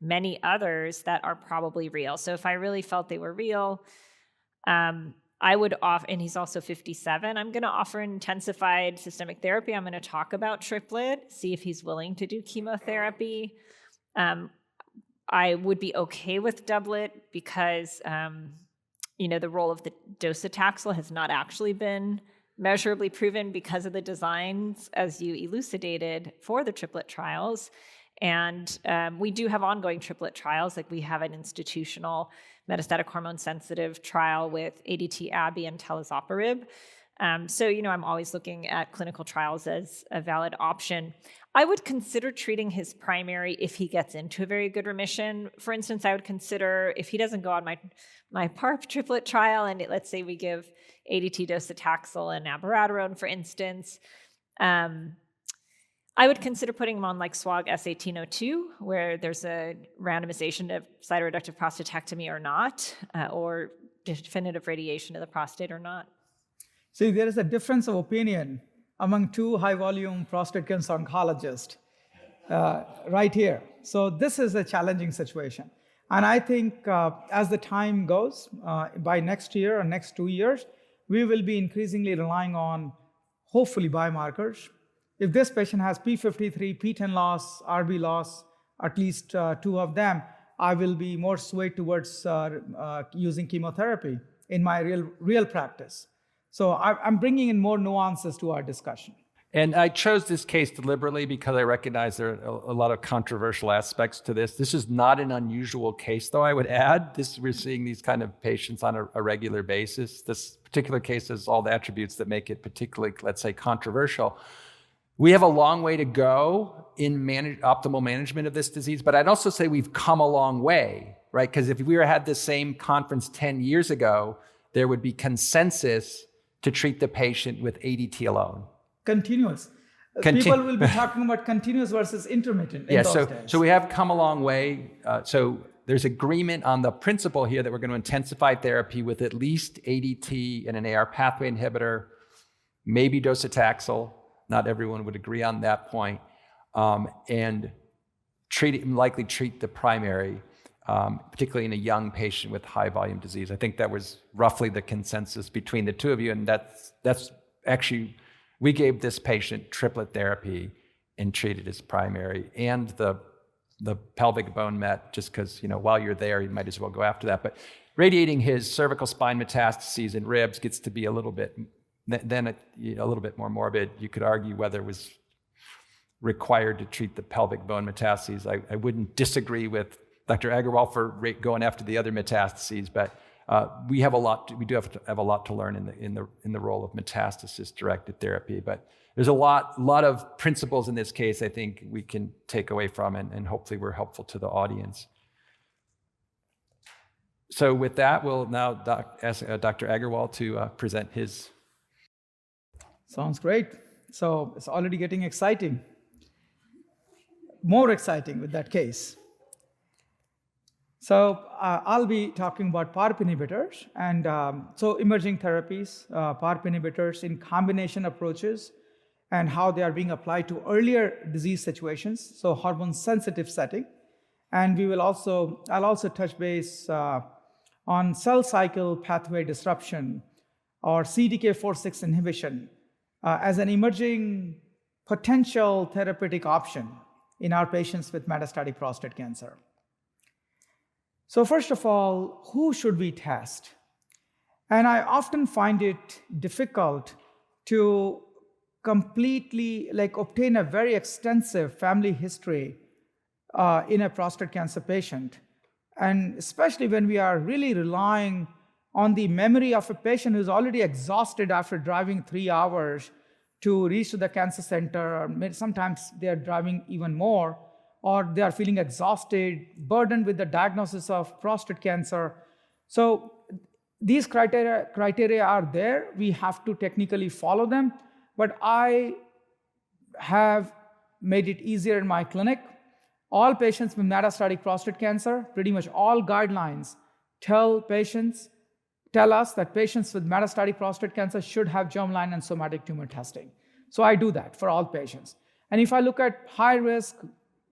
many others that are probably real. So if I really felt they were real, I would offer, and he's also 57, I'm going to offer intensified systemic therapy. I'm going to talk about Triplet, see if he's willing to do chemotherapy. I would be okay with doublet because, the role of the docetaxel has not actually been measurably proven because of the designs, as you elucidated, for the triplet trials. And we do have ongoing triplet trials, like we have an institutional metastatic hormone sensitive trial with ADT, ABI, and talazoparib. So, I'm always looking at clinical trials as a valid option. I would consider treating his primary if he gets into a very good remission. For instance, I would consider, if he doesn't go on my PARP triplet trial, and let's say we give ADT, docetaxel, and abiraterone, for instance, I would consider putting him on like SWOG S1802, where there's a randomization of cytoreductive prostatectomy or not, or definitive radiation of the prostate or not.
See, there is a difference of opinion among 2 high-volume prostate cancer oncologists right here. So this is a challenging situation. And I think as the time goes, by next year or next 2 years, we will be increasingly relying on, hopefully, biomarkers. If this patient has P53, P10 loss, RB loss, at least 2 of them, I will be more swayed towards using chemotherapy in my real practice. So I'm bringing in more nuances to our discussion.
And I chose this case deliberately because I recognize there are a lot of controversial aspects to this. This is not an unusual case, though, I would add. We're seeing these kind of patients on a regular basis. This particular case has all the attributes that make it particularly, let's say, controversial. We have a long way to go in optimal management of this disease, but I'd also say we've come a long way, right? Because if we had the same conference 10 years ago, there would be consensus to treat the patient with ADT alone.
Continuous. People will be talking about continuous versus intermittent in those days.
So we have come a long way. So there's agreement on the principle here that we're going to intensify therapy with at least ADT and an AR pathway inhibitor maybe docetaxel. Not everyone would agree on that point. And likely treat the primary, particularly in a young patient with high volume disease. I think that was roughly the consensus between the two of you, and that's actually, we gave this patient triplet therapy and treated his primary and the pelvic bone met, just because, while you're there, you might as well go after that. But radiating his cervical spine metastases and ribs gets to be a little bit more morbid. You could argue whether it was required to treat the pelvic bone metastases. I wouldn't disagree with Dr. Agarwal for going after the other metastases, but we do have a lot to learn in the role of metastasis-directed therapy. But there's a lot of principles in this case I think we can take away from, and hopefully we're helpful to the audience. So with that, we'll now ask Dr. Agarwal to present his.
Sounds great. So it's already getting exciting. More exciting with that case. So I'll be talking about PARP inhibitors and so emerging therapies, PARP inhibitors in combination approaches, and how they are being applied to earlier disease situations, so hormone-sensitive setting. And I'll also touch base on cell cycle pathway disruption, or CDK4/6 inhibition, as an emerging potential therapeutic option in our patients with metastatic prostate cancer. So first of all, who should we test? And I often find it difficult to completely obtain a very extensive family history in a prostate cancer patient. And especially when we are really relying on the memory of a patient who's already exhausted after driving 3 hours to reach to the cancer center, or sometimes they are driving even more, or they are feeling exhausted, burdened with the diagnosis of prostate cancer. So these criteria are there. We have to technically follow them, but I have made it easier in my clinic. All patients with metastatic prostate cancer, pretty much all guidelines tell us that patients with metastatic prostate cancer should have germline and somatic tumor testing. So I do that for all patients. And if I look at high risk,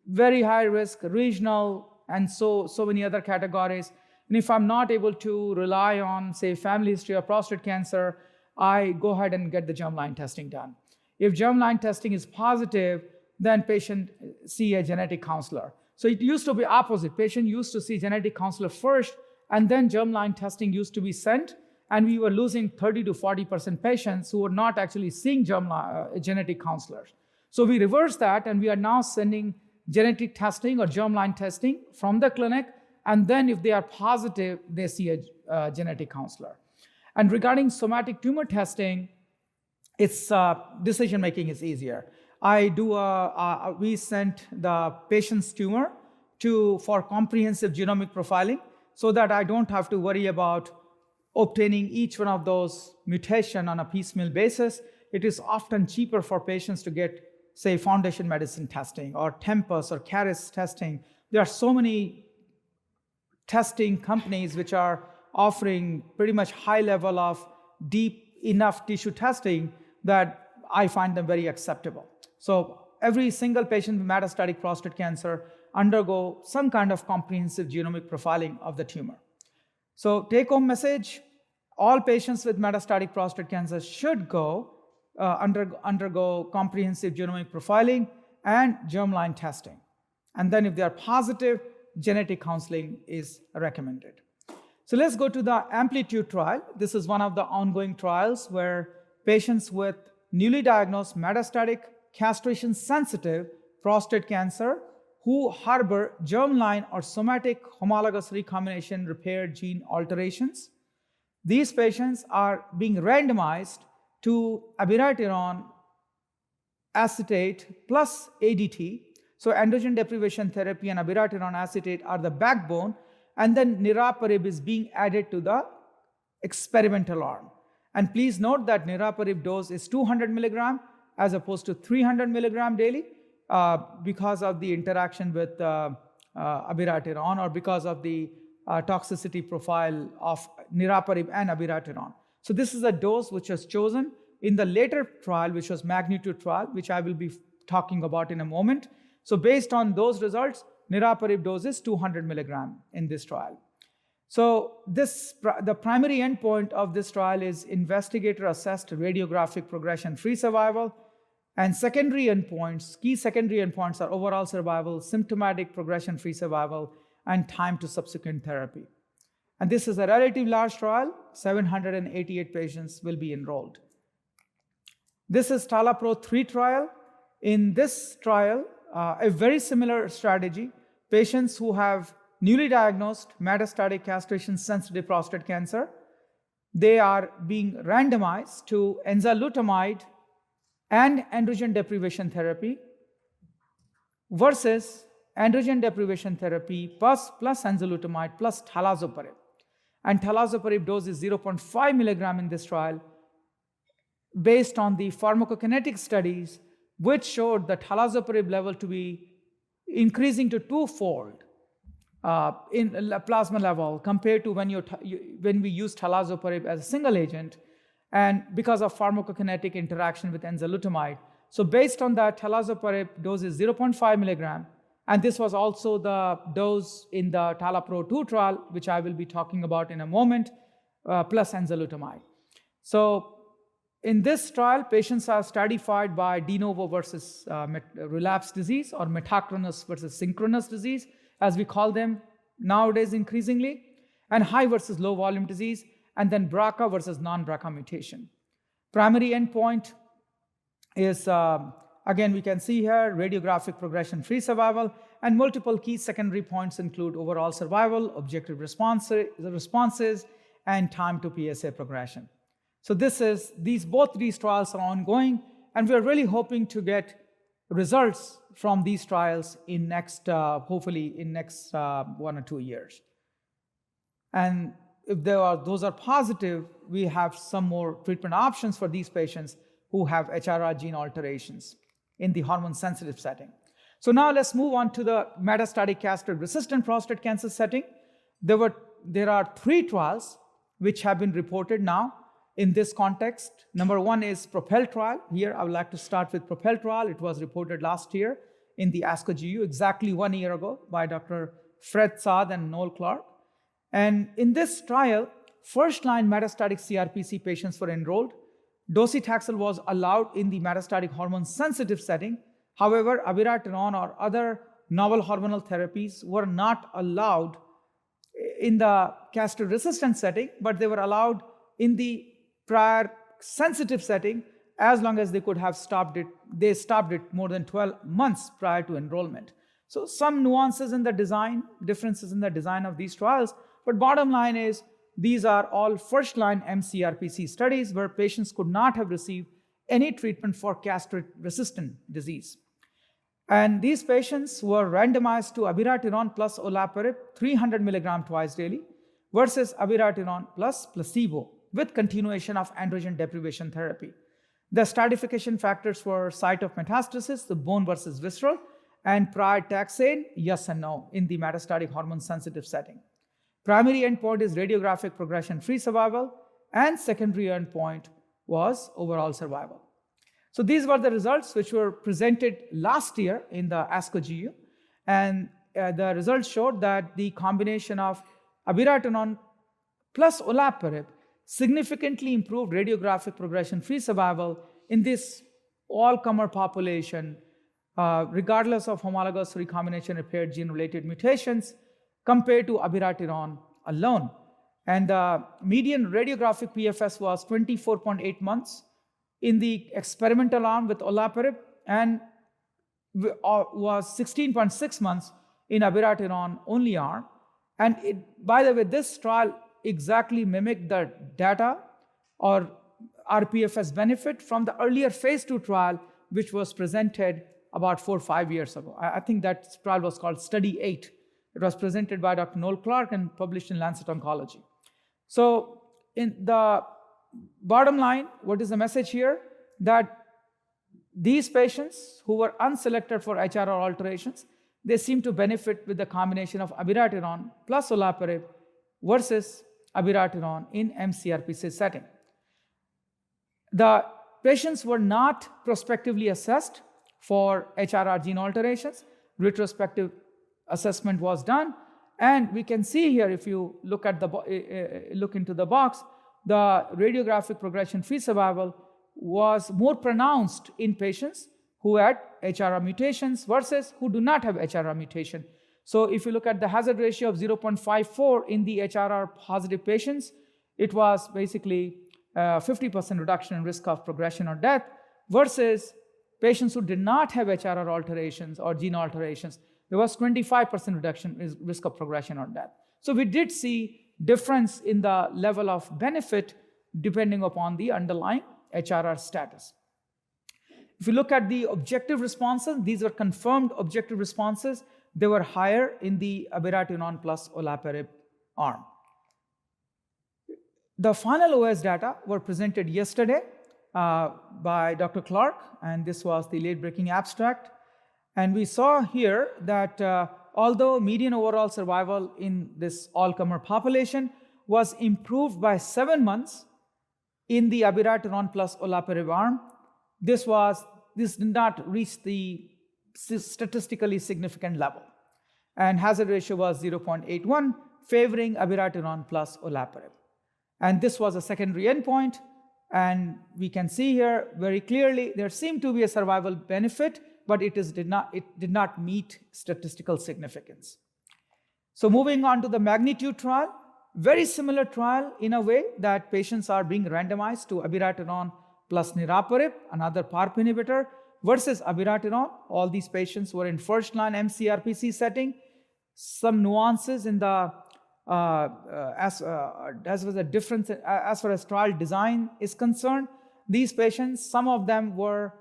very high risk, regional, and so many other categories, and if I'm not able to rely on, say, family history of prostate cancer, I go ahead and get the germline testing done. If germline testing is positive, then patient see a genetic counselor. So it used to be opposite. Patient used to see genetic counselor first, and then germline testing used to be sent, and we were losing 30 to 40% patients who were not actually seeing genetic counselors. So we reversed that, and we are now sending genetic testing or germline testing from the clinic, and then if they are positive, they see a genetic counselor. And regarding somatic tumor testing, its decision-making is easier. We sent the patient's tumor for comprehensive genomic profiling, so that I don't have to worry about obtaining each one of those mutations on a piecemeal basis. It is often cheaper for patients to get, say, Foundation Medicine testing or Tempus or Caris testing. There are so many testing companies which are offering pretty much high level of deep enough tissue testing that I find them very acceptable. So every single patient with metastatic prostate cancer undergo some kind of comprehensive genomic profiling of the tumor. So take-home message, all patients with metastatic prostate cancer should undergo comprehensive genomic profiling and germline testing. And then if they are positive, genetic counseling is recommended. So let's go to the Amplitude trial. This is one of the ongoing trials where patients with newly diagnosed metastatic castration-sensitive prostate cancer who harbor germline or somatic homologous recombination repair gene alterations. These patients are being randomized to abiraterone acetate plus ADT. So androgen deprivation therapy and abiraterone acetate are the backbone, and then niraparib is being added to the experimental arm. And please note that niraparib dose is 200 milligram as opposed to 300 milligram daily because of the interaction with abiraterone, or because of the toxicity profile of niraparib and abiraterone. So this is a dose which was chosen. in the later trial, which was magnitude trial, which I will be talking about in a moment. So based on those results, niraparib dose is 200 milligram in this trial. So the primary endpoint of this trial is investigator-assessed radiographic progression-free survival, and secondary endpoints, key secondary endpoints are overall survival, symptomatic progression-free survival, and time to subsequent therapy. And this is a relatively large trial. 788 patients will be enrolled. This is TALAPRO-3 trial. In this trial, a very similar strategy. Patients who have newly diagnosed metastatic castration-sensitive prostate cancer, they are being randomized to enzalutamide and androgen deprivation therapy versus androgen deprivation therapy plus enzalutamide plus talazoparib. And talazoparib dose is 0.5 milligram in this trial based on the pharmacokinetic studies, which showed the talazoparib level to be increasing to twofold in plasma level compared to when we use talazoparib as a single agent, and because of pharmacokinetic interaction with enzalutamide. So based on that, talazoparib dose is 0.5 milligram, and this was also the dose in the TALAPRO-2 trial, which I will be talking about in a moment, plus enzalutamide. So in this trial, patients are stratified by de novo versus relapsed disease, or metachronous versus synchronous disease, as we call them nowadays increasingly, and high versus low volume disease, and then BRCA versus non-BRCA mutation. Primary endpoint is, again, we can see here, radiographic progression-free survival, and multiple key secondary points include overall survival, objective responses, and time to PSA progression. So both these trials are ongoing, and we are really hoping to get results from these trials in hopefully in next 1 or 2 years. And if those are positive, we have some more treatment options for these patients who have HRR gene alterations in the hormone-sensitive setting. So now let's move on to the metastatic castrate-resistant prostate cancer setting. There are 3 trials which have been reported now in this context. Number 1 is PROPEL trial. Here I would like to start with PROPEL trial. It was reported last year in the ASCO GU, exactly 1 year ago, by Dr. Fred Saad and Noel Clark. And in this trial, first-line metastatic CRPC patients were enrolled. Docetaxel was allowed in the metastatic hormone-sensitive setting. However, abiraterone or other novel hormonal therapies were not allowed in the castrate-resistant setting, but they were allowed in the prior sensitive setting as long as they could have stopped it. They stopped it more than 12 months prior to enrollment. So some nuances in the design, differences in the design of these trials, but bottom line is these are all first-line mCRPC studies where patients could not have received any treatment for castrate-resistant disease. And these patients were randomized to abiraterone plus olaparib 300 milligram twice daily versus abiraterone plus placebo with continuation of androgen deprivation therapy. The stratification factors were site of metastasis, the bone versus visceral, and prior taxane, yes and no, in the metastatic hormone-sensitive setting. Primary endpoint is radiographic progression-free survival, and secondary endpoint was overall survival. So these were the results which were presented last year in the ASCO GU, and the results showed that the combination of abiraterone plus olaparib significantly improved radiographic progression-free survival in this all-comer population, regardless of homologous recombination repaired gene-related mutations, compared to abiraterone alone. And the median radiographic PFS was 24.8 months in the experimental arm with olaparib, and was 16.6 months in abiraterone only arm. And by the way, this trial exactly mimicked the data or RPFS benefit from the earlier phase 2 trial, which was presented about 4 or 5 years ago. I think that trial was called Study 8. It was presented by Dr. Noel Clark and published in Lancet Oncology. So in the bottom line, what is the message here? That these patients who were unselected for HRR alterations, they seem to benefit with the combination of abiraterone plus olaparib versus abiraterone in mCRPC setting. The Patients were not prospectively assessed for HRR gene alterations. Retrospective assessment was done, and we can see here, if you look at look into the box, the radiographic progression-free survival was more pronounced in patients who had HRR mutations versus who do not have HRR mutation. So if you look at the hazard ratio of 0.54 in the HRR positive patients, it was basically 50% reduction in risk of progression or death, versus patients who did not have HRR alterations or gene alterations, there was 25% reduction in risk of progression or death. So we did see difference in the level of benefit depending upon the underlying HRR status. If you look at the objective responses, these were confirmed objective responses. They were higher in the abiraterone plus olaparib arm. The final OS data were presented yesterday by Dr. Clark, and this was the late-breaking abstract. And we saw here that although median overall survival in this all-comer population was improved by 7 months in the abiraterone plus olaparib arm, this did not reach the statistically significant level. And hazard ratio was 0.81, favoring abiraterone plus olaparib. And this was a secondary endpoint, and we can see here very clearly there seemed to be a survival benefit, but it did not meet statistical significance. So moving on to the magnitude trial, very similar trial in a way that patients are being randomized to abiraterone plus niraparib, another PARP inhibitor, versus abiraterone. All these patients were in first-line mCRPC setting. Some nuances in the as was a difference as far as trial design is concerned. These patients, some of them were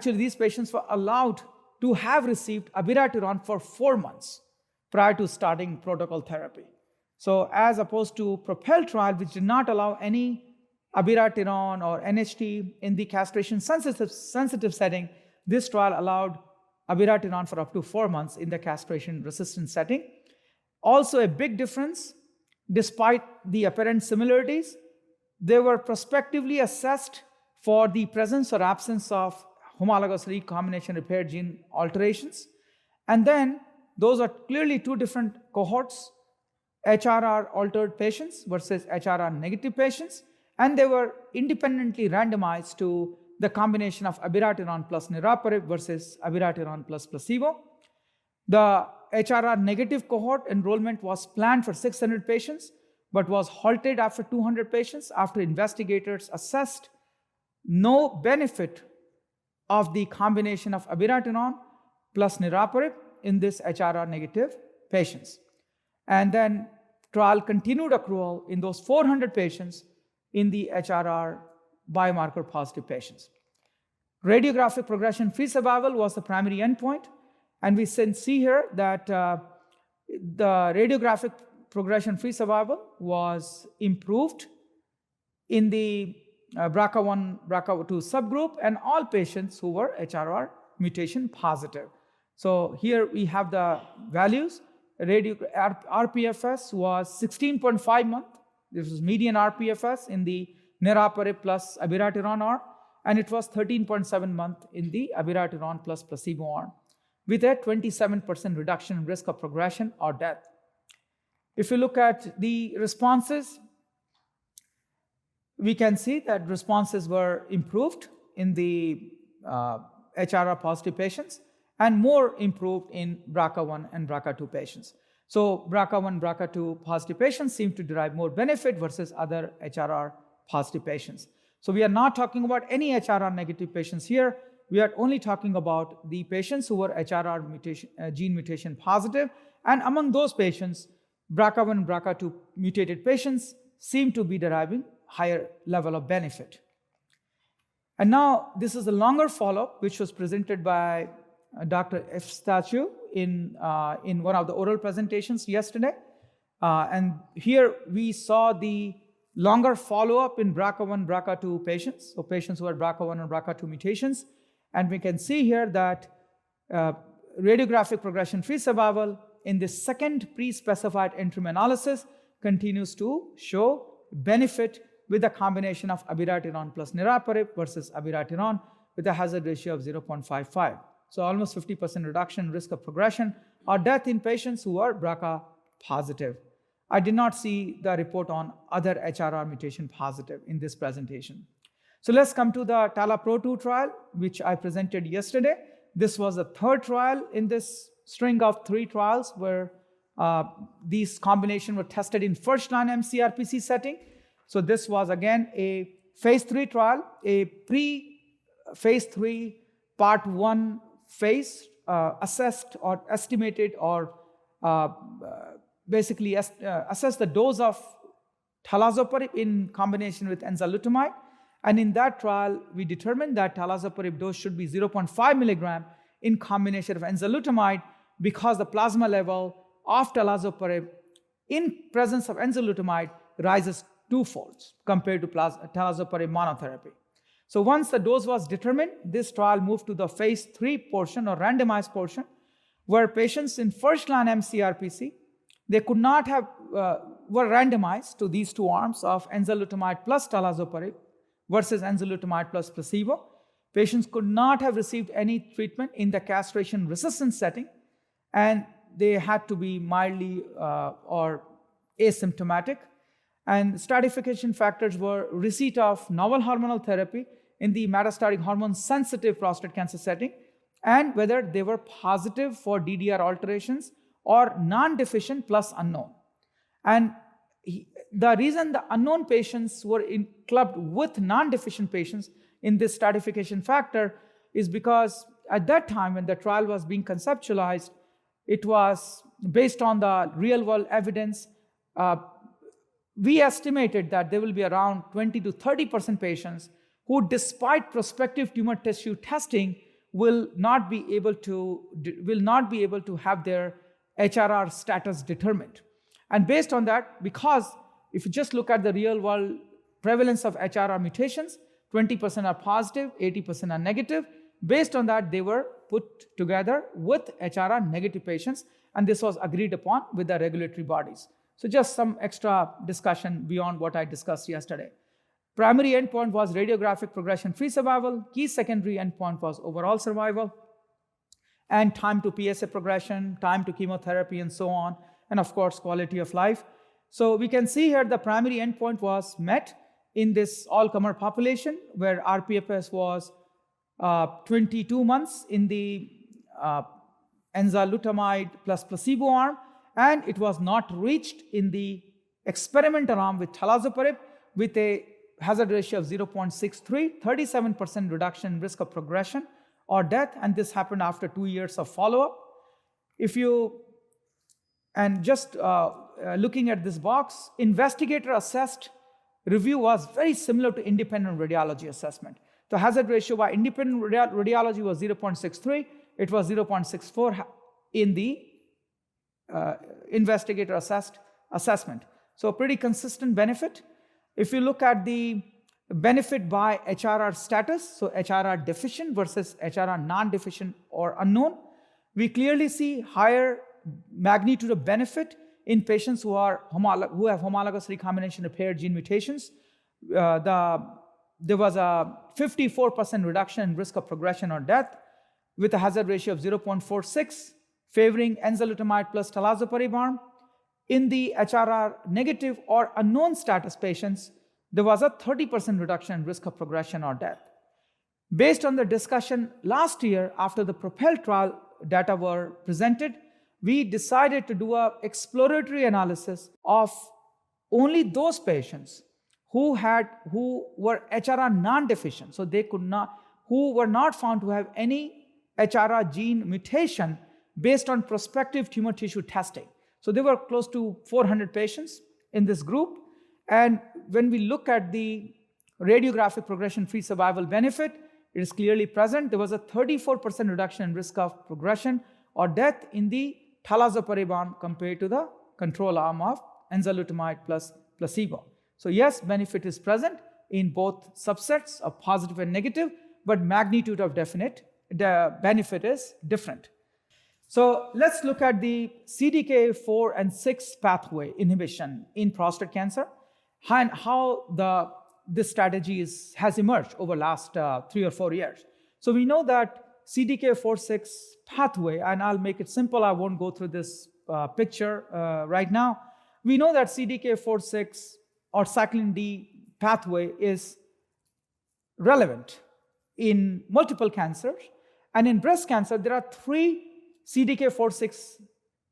these patients were allowed to have received abiraterone for 4 months prior to starting protocol therapy. So as opposed to PROPEL trial, which did not allow any abiraterone or NHT in the castration-sensitive setting, this trial allowed abiraterone for up to 4 months in the castration-resistant setting. Also a big difference, despite the apparent similarities, they were prospectively assessed for the presence or absence of homologous recombination repair gene alterations. And then those are clearly two different cohorts, HRR altered patients versus HRR negative patients, and they were independently randomized to the combination of abiraterone plus niraparib versus abiraterone plus placebo. The HRR negative cohort enrollment was planned for 600 patients, but was halted after 200 patients after investigators assessed no benefit of the combination of abiraterone plus niraparib in this HRR negative patients. And then trial continued accrual in those 400 patients in the HRR biomarker positive patients. Radiographic progression-free survival was the primary endpoint, and we see here that the radiographic progression-free survival was improved in the BRCA1, BRCA2 subgroup, and all patients who were HRR mutation positive. So here we have the values. RPFS was 16.5 months. This was median RPFS in the niraparib plus abiraterone arm, and it was 13.7 months in the abiraterone plus placebo arm, with a 27% reduction in risk of progression or death. If you look at the responses, we can see that responses were improved in the HRR positive patients and more improved in BRCA1 and BRCA2 patients. So BRCA1, BRCA2 positive patients seem to derive more benefit versus other HRR positive patients. So we are not talking about any HRR negative patients here. We are only talking about the patients who were HRR mutation, gene mutation positive. And among those patients, BRCA1, BRCA2 mutated patients seem to be deriving higher level of benefit. And now this is a longer follow-up, which was presented by Dr. Efstathiou in one of the oral presentations yesterday. And here we saw the longer follow-up in BRCA1, BRCA2 patients, so patients who had BRCA1 and BRCA2 mutations. And we can see here that radiographic progression-free survival in the second pre-specified interim analysis continues to show benefit with a combination of abiraterone plus niraparib versus abiraterone with a hazard ratio of 0.55. So almost 50% reduction in risk of progression or death in patients who are BRCA positive. I did not see the report on other HRR mutation positive in this presentation. So let's come to the TALA-Pro2 trial, which I presented yesterday. This was the third trial in this string of 3 trials where these combinations were tested in first-line mCRPC setting. So this was again a phase 3 trial, a pre-phase 3 part 1 phase assessed or estimated or basically assessed the dose of talazoparib in combination with enzalutamide. And in that trial, we determined that talazoparib dose should be 0.5 milligram in combination of enzalutamide because the plasma level of talazoparib in presence of enzalutamide rises 2-fold compared to talazoparib monotherapy. So once the dose was determined, this trial moved to the phase 3 portion or randomized portion where patients in first-line mCRPC, they could not have, were randomized to these 2 arms of enzalutamide plus talazoparib versus enzalutamide plus placebo. Patients could not have received any treatment in the castration-resistant setting, and they had to be mildly or asymptomatic. And stratification factors were receipt of novel hormonal therapy in the metastatic hormone-sensitive prostate cancer setting, and whether they were positive for DDR alterations or non-deficient plus unknown. And the reason the unknown patients were clubbed with non-deficient patients in this stratification factor is because at that time when the trial was being conceptualized, it was based on the real-world evidence. We estimated that there will be around 20 to 30% patients who, despite prospective tumor tissue testing, will not be able to have their HRR status determined. And based on that, because if you just look at the real-world prevalence of HRR mutations, 20% are positive, 80% are negative. Based on that, they were put together with HRR negative patients, and this was agreed upon with the regulatory bodies. So just some extra discussion beyond what I discussed yesterday. Primary endpoint was radiographic progression-free survival. Key secondary endpoint was overall survival and time to PSA progression, time to chemotherapy, and so on, and of course, quality of life. So we can see here the primary endpoint was met in this all-comer population where RPFS was 22 months in the enzalutamide plus placebo arm, and it was not reached in the experimental arm with talazoparib with a hazard ratio of 0.63, 37% reduction in risk of progression or death, and this happened after 2 years of follow-up. Looking at this box, investigator-assessed review was very similar to independent radiology assessment. The hazard ratio by independent radiology was 0.63. It was 0.64 in the investigator-assessed assessment. So pretty consistent benefit. If you look at the benefit by HRR status, so HRR deficient versus HRR non-deficient or unknown, we clearly see higher magnitude of benefit in patients who have homologous recombination repair gene mutations. There was a 54% reduction in risk of progression or death with a hazard ratio of 0.46, favoring enzalutamide plus talazoparib arm. In the HRR negative or unknown status patients, there was a 30% reduction in risk of progression or death. Based on the discussion last year after the PROPEL trial data were presented, we decided to do an exploratory analysis of only those patients who were HRR non-deficient, so who were not found to have any HRR gene mutation based on prospective tumor tissue testing. So there were close to 400 patients in this group, and when we look at the radiographic progression-free survival benefit, it is clearly present. There was a 34% reduction in risk of progression or death in the talazoparib arm compared to the control arm of enzalutamide plus placebo. So yes, benefit is present in both subsets of positive and negative, but magnitude of the benefit is different. So let's look at the CDK4 and 6 pathway inhibition in prostate cancer. how this strategy has emerged over last 3 or 4 years. So we know that CDK4/6 pathway, and I'll make it simple, I won't go through this picture right now. We know that CDK4/6 or cyclin D pathway is relevant in multiple cancers. And in breast cancer, there are 3 CDK4/6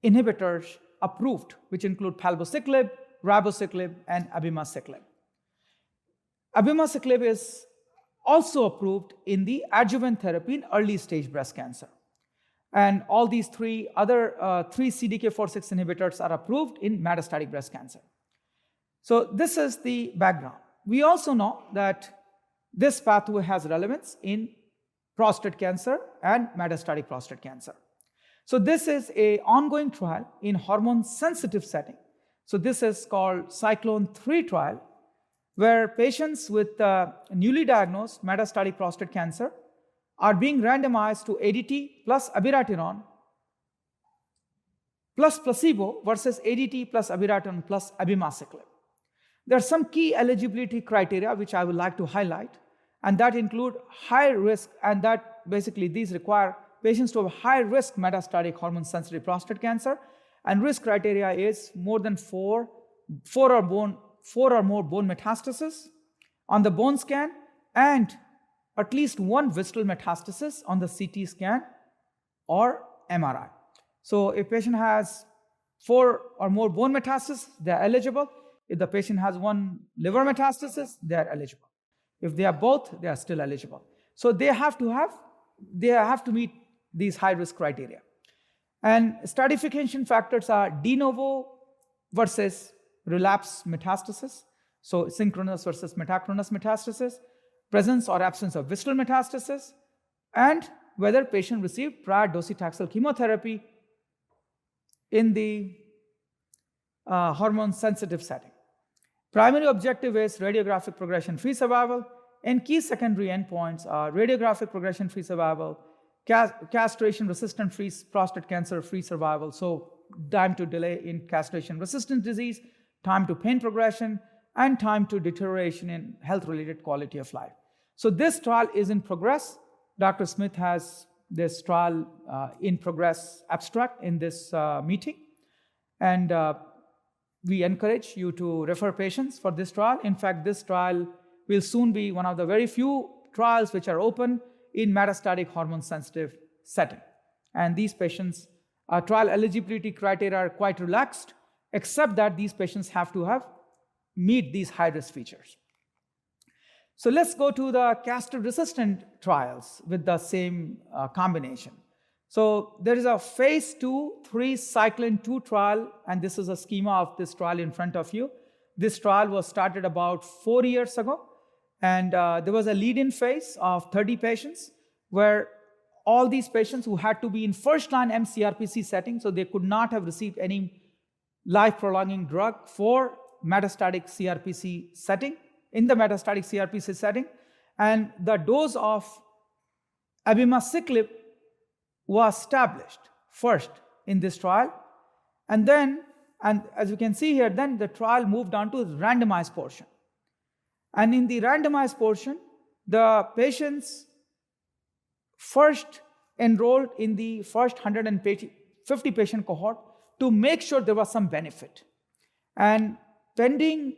inhibitors approved, which include palbociclib, ribociclib, and abemaciclib. Abemaciclib is also approved in the adjuvant therapy in early stage breast cancer. And all these 3 CDK4/6 inhibitors are approved in metastatic breast cancer. So this is the background. We also know that this pathway has relevance in prostate cancer and metastatic prostate cancer. So this is an ongoing trial in hormone-sensitive setting. So this is called Cyclone 3 trial, where patients with newly diagnosed metastatic prostate cancer are being randomized to ADT plus abiraterone plus placebo versus ADT plus abiraterone plus abemaciclib. There are some key eligibility criteria which I would like to highlight, and that include high risk, and that basically these require patients to have high risk metastatic hormone-sensitive prostate cancer, and risk criteria is more than 4 or more bone metastasis on the bone scan, and at least 1 visceral metastasis on the CT scan or MRI. So if patient has 4 or more bone metastasis, they are eligible. If the patient has 1 liver metastasis, they are eligible. If they are both, they are still eligible. So they have to meet these high risk criteria. And stratification factors are de novo versus relapse metastasis, so synchronous versus metachronous metastasis, presence or absence of visceral metastasis, and whether patient received prior docetaxel chemotherapy in the hormone-sensitive setting. Primary objective is radiographic progression-free survival, and key secondary endpoints are radiographic progression-free survival, castration-resistant prostate cancer-free survival, so time to delay in castration-resistant disease, time to pain progression, and time to deterioration in health-related quality of life. So this trial is in progress. Dr. Smith has this trial in progress abstract in this meeting, and we encourage you to refer patients for this trial. In fact, this trial will soon be one of the very few trials which are open in metastatic hormone-sensitive setting. And these patients, trial eligibility criteria are quite relaxed, except that these patients have to meet these high-risk features. So let's go to the castrate-resistant trials with the same combination. So there is a phase 2/3 cyclin 2 trial, and this is a schema of this trial in front of you. This trial was started about 4 years ago, and there was a lead-in phase of 30 patients, where all these patients who had to be in first-line mCRPC setting, so they could not have received any life-prolonging drug for metastatic CRPC setting, in the metastatic CRPC setting, and the dose of abemaciclib was established first in this trial, and as you can see here, then the trial moved on to the randomized portion. And in the randomized portion, the patients first enrolled in the first 150 patient cohort to make sure there was some benefit. And pending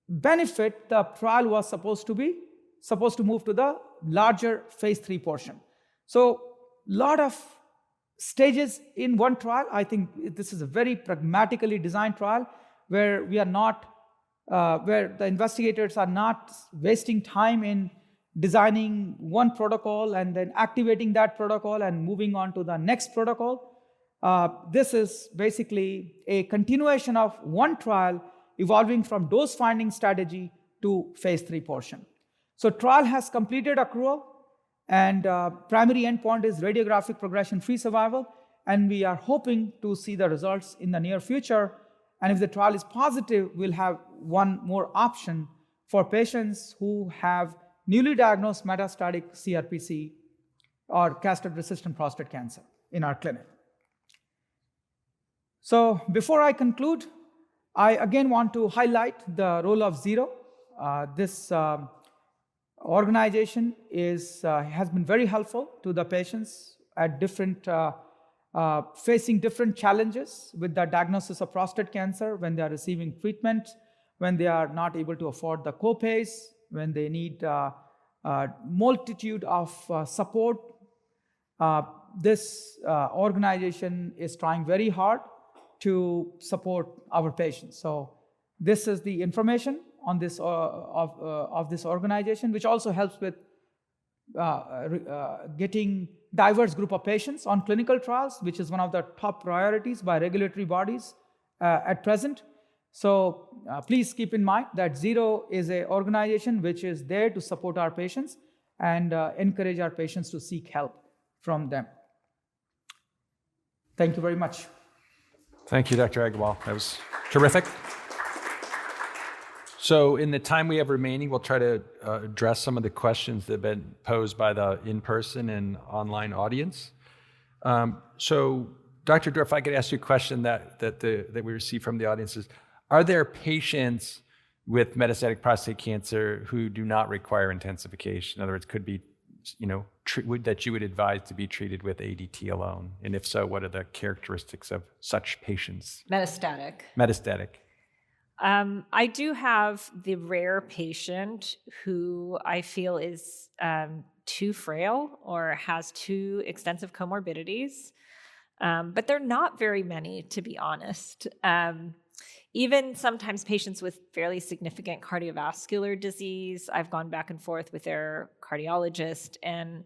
benefit, the trial was supposed to move to the larger phase 3 portion. So lot of stages in one trial. I think this is a very pragmatically designed trial where where the investigators are not wasting time in designing one protocol and then activating that protocol and moving on to the next protocol. This is basically a continuation of one trial evolving from dose finding strategy to phase 3 portion. So trial has completed accrual, and primary endpoint is radiographic progression-free survival, and we are hoping to see the results in the near future. And if the trial is positive, we'll have one more option for patients who have newly diagnosed metastatic CRPC or castrate-resistant prostate cancer in our clinic. So before I conclude, I again want to highlight the role of Zero. This organization has been very helpful to the patients at facing different challenges with the diagnosis of prostate cancer when they are receiving treatment, when they are not able to afford the co-pays, when they need a multitude of support. This organization is trying very hard to support our patients. So this is the information on this of this organization, which also helps with getting diverse group of patients on clinical trials, which is one of the top priorities by regulatory bodies at present. So please keep in mind that Zero is an organization which is there to support our patients and encourage our patients to seek help from them. Thank you very much.
Thank you, Dr. Agarwal. That was terrific. So in the time we have remaining, we'll try to address some of the questions that have been posed by the in-person and online audience. So Dr. Dorr, if I could ask you a question that we received from the audience is, are there patients with metastatic prostate cancer who do not require intensification? In other words, could be, that you would advise to be treated with ADT alone? And if so, what are the characteristics of such patients? Metastatic.
I do have the rare patient who I feel is too frail or has too extensive comorbidities, but they're not very many, to be honest. Even sometimes patients with fairly significant cardiovascular disease, I've gone back and forth with their cardiologist and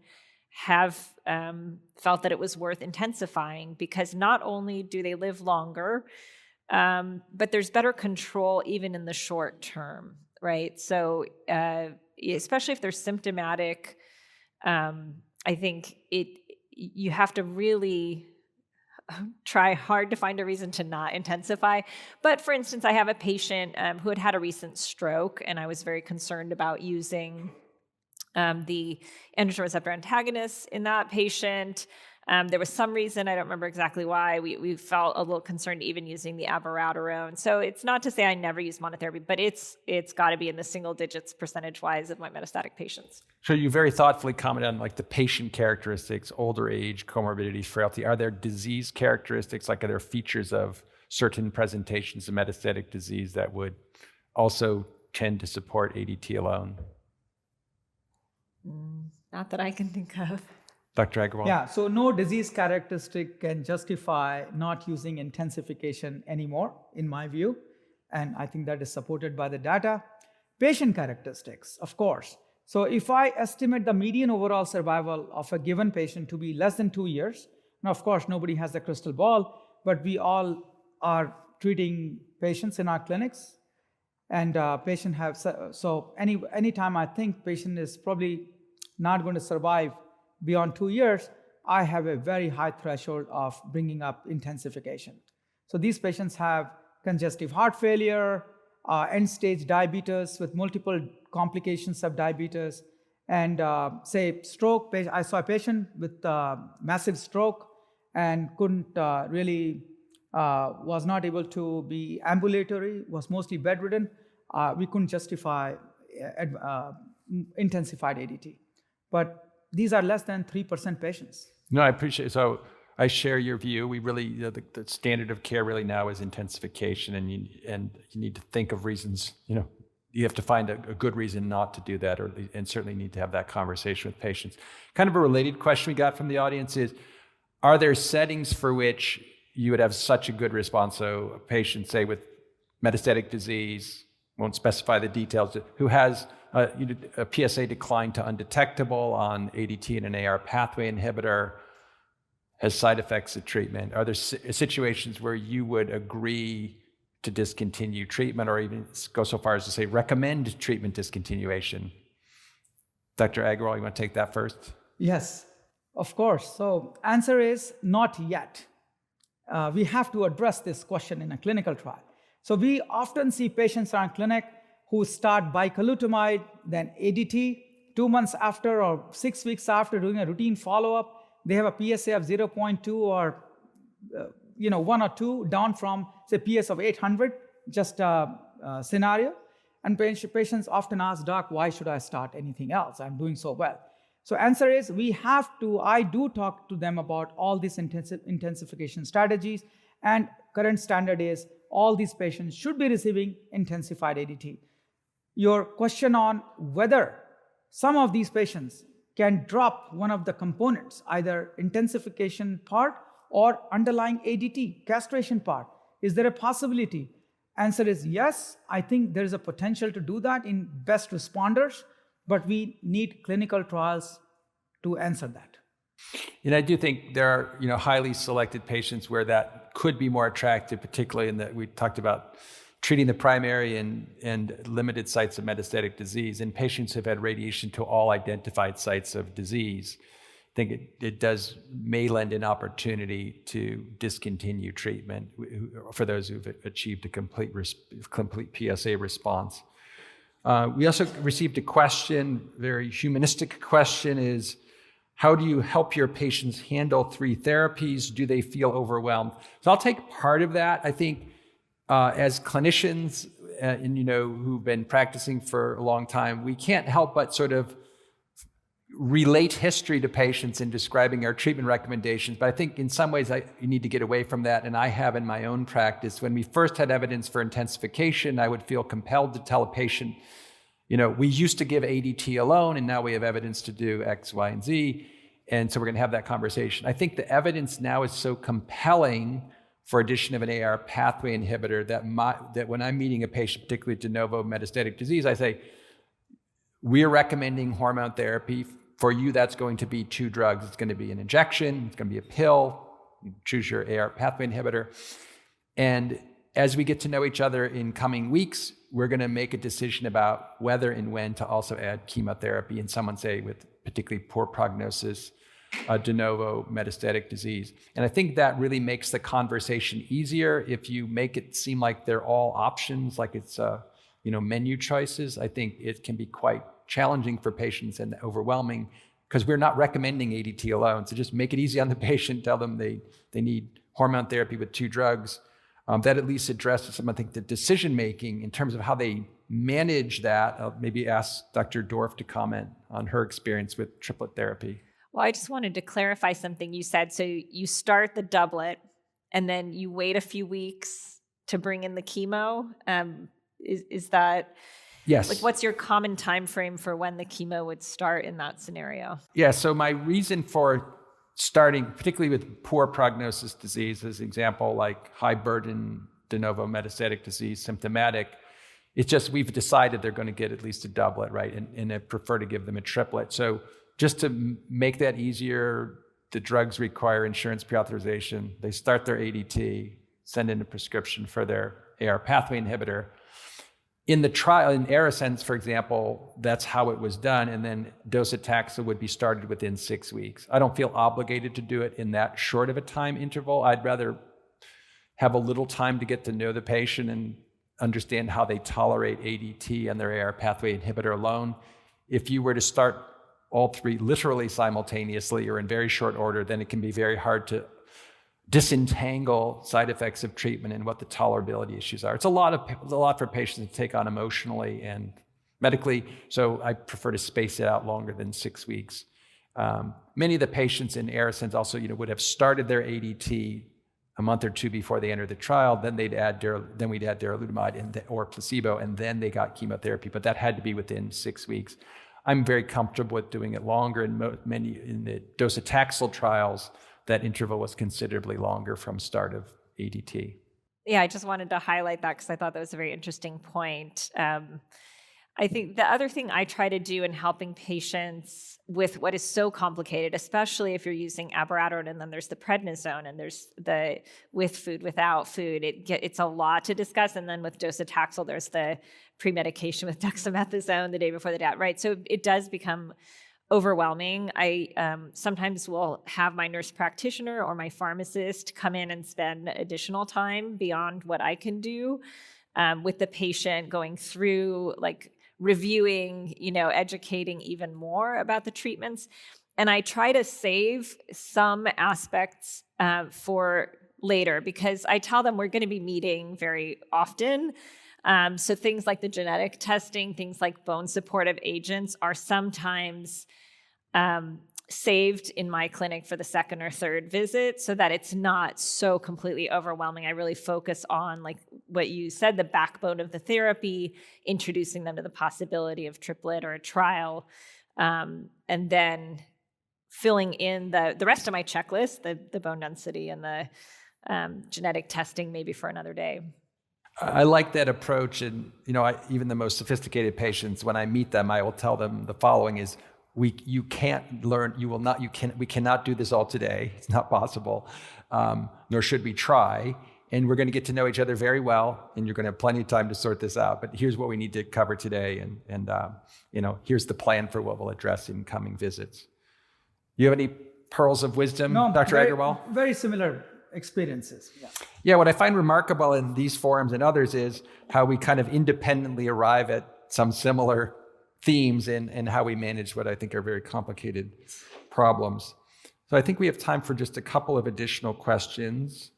have felt that it was worth intensifying because not only do they live longer, but there's better control even in the short term, right? So especially if they're symptomatic, I think you have to really try hard to find a reason to not intensify. But for instance, I have a patient who had a recent stroke, and I was very concerned about using the androgen receptor antagonists in that patient. There was some reason, I don't remember exactly why, we felt a little concerned even using the abiraterone. So it's not to say I never use monotherapy, but it's got to be in the single digits percentage-wise of my metastatic patients.
So you very thoughtfully commented on the patient characteristics, older age, comorbidities, frailty. Are there disease characteristics, are there features of certain presentations of metastatic disease that would also tend to support ADT alone?
Not that I can think of.
Dr. Agarwal?
Yeah, so no disease characteristic can justify not using intensification anymore, in my view. And I think that is supported by the data. Patient characteristics, of course. So if I estimate the median overall survival of a given patient to be less than 2 years, now of course nobody has a crystal ball, but we all are treating patients in our clinics. And patient have, so anytime I think patient is probably not going to survive beyond 2 years, I have a very high threshold of bringing up intensification. So these patients have congestive heart failure, end-stage diabetes with multiple complications of diabetes, and say stroke. I saw a patient with massive stroke and couldn't was not able to be ambulatory, was mostly bedridden. We couldn't justify intensified ADT. But these are less than 3% patients.
No, I appreciate it. So I share your view. We really, the standard of care really now is intensification, and you need to think of reasons, you have to find a good reason not to do that, and certainly need to have that conversation with patients. Kind of a related question we got from the audience is, are there settings for which you would have such a good response? So a patient, say with metastatic disease, won't specify the details, who has a PSA decline to undetectable on ADT and an AR pathway inhibitor, has side effects of treatment. Are there situations where you would agree to discontinue treatment, or even go so far as to say recommend treatment discontinuation? Dr. Agarwal, you want to take that first?
Yes, of course. So answer is not yet. We have to address this question in a clinical trial. So we often see patients in our clinic who start bicalutamide, then ADT. 2 months after or 6 weeks after doing a routine follow-up, they have a PSA of 0.2 or 1 or 2, down from say PS of 800 just a scenario. And patients often ask, doc, why should I start anything else? I'm doing so well. So answer is, I do talk to them about all these intensification strategies, and current standard is all these patients should be receiving intensified ADT. Your question on whether some of these patients can drop one of the components, either intensification part or underlying ADT, castration part, is there a possibility? Answer is yes. I think there is a potential to do that in best responders, but we need clinical trials to answer that.
And I do think there are, highly selected patients where that could be more attractive, particularly in that we talked about treating the primary and limited sites of metastatic disease in patients who've had radiation to all identified sites of disease. I think it may lend an opportunity to discontinue treatment for those who've achieved a complete PSA response. We also received a question, very humanistic question, is how do you help your patients handle 3 therapies? Do they feel overwhelmed? So I'll take part of that. I think as clinicians who've been practicing for a long time, we can't help but sort of relate history to patients in describing our treatment recommendations. But I think in some ways you need to get away from that. And I have in my own practice, when we first had evidence for intensification, I would feel compelled to tell a patient, we used to give ADT alone, and now we have evidence to do X, Y, and Z. And so we're going to have that conversation. I think the evidence now is so compelling for addition of an AR pathway inhibitor that when I'm meeting a patient, particularly de novo metastatic disease, I say, we're recommending hormone therapy. For you, that's going to be 2 drugs. It's going to be an injection. It's going to be a pill. You choose your AR pathway inhibitor. And as we get to know each other in coming weeks, we're going to make a decision about whether and when to also add chemotherapy in someone, say, with particularly poor prognosis, de novo metastatic disease. And I think that really makes the conversation easier. If you make it seem like they're all options, like it's menu choices, I think it can be quite challenging for patients and overwhelming, because we're not recommending ADT alone. So just make it easy on the patient, tell them they need hormone therapy with 2 drugs. That at least addresses some, I think, the decision-making in terms of how they manage that. I'll maybe ask Dr. Dorff to comment on her experience with triplet therapy.
Well, I just wanted to clarify something you said. So you start the doublet and then you wait a few weeks to bring in the chemo. Is that...
Yes.
Like, what's your common time frame for when the chemo would start in that scenario?
Yeah, so my reason for starting, particularly with poor prognosis disease, as an example, like high burden de novo metastatic disease, symptomatic, it's just we've decided they're going to get at least a doublet, right? And I prefer to give them a triplet. So just to make that easier, the drugs require insurance pre-authorization. They start their ADT, send in a prescription for their AR pathway inhibitor. In the trial, in ARASENS, for example, that's how it was done, and then docetaxel would be started within 6 weeks. I don't feel obligated to do it in that short of a time interval. I'd rather have a little time to get to know the patient and understand how they tolerate ADT and their AR pathway inhibitor alone. If you were to start all 3 literally simultaneously or in very short order, then it can be very hard to disentangle side effects of treatment and what the tolerability issues are. It's a lot for patients to take on emotionally and medically, so I prefer to space it out longer than 6 weeks. Many of the patients in ARASENS also, would have started their ADT a month or 2 before they entered the trial. Then we'd add darolutamide or placebo, and then they got chemotherapy. But that had to be within 6 weeks. I'm very comfortable with doing it longer. In the docetaxel trials, that interval was considerably longer from start of ADT.
Yeah, I just wanted to highlight that because I thought that was a very interesting point. I think the other thing I try to do in helping patients with what is so complicated, especially if you're using abiraterone and then there's the prednisone and there's the with food, without food, it's a lot to discuss. And then with docetaxel, there's the pre-medication with dexamethasone the day before the date, right? So it does become overwhelming. I sometimes will have my nurse practitioner or my pharmacist come in and spend additional time beyond what I can do with the patient, going through, like, reviewing, educating even more about the treatments. And I try to save some aspects for later, because I tell them we're going to be meeting very often. So things like the genetic testing, things like bone supportive agents are sometimes saved in my clinic for the second or third visit so that it's not so completely overwhelming. I really focus on, like what you said, the backbone of the therapy, introducing them to the possibility of triplet or a trial, and then filling in the rest of my checklist, the bone density and the genetic testing maybe for another day.
I like that approach. And, even the most sophisticated patients, when I meet them, I will tell them the following is, we cannot do this all today. It's not possible, nor should we try. And we're going to get to know each other very well, and you're going to have plenty of time to sort this out. But here's what we need to cover today, and here's the plan for what we'll address in coming visits. You have any pearls of wisdom, Dr. Agarwal?
Very similar experiences.
Yeah, what I find remarkable in these forums and others is how we kind of independently arrive at some similar themes and how we manage what I think are very complicated problems. So I think we have time for just a couple of additional questions.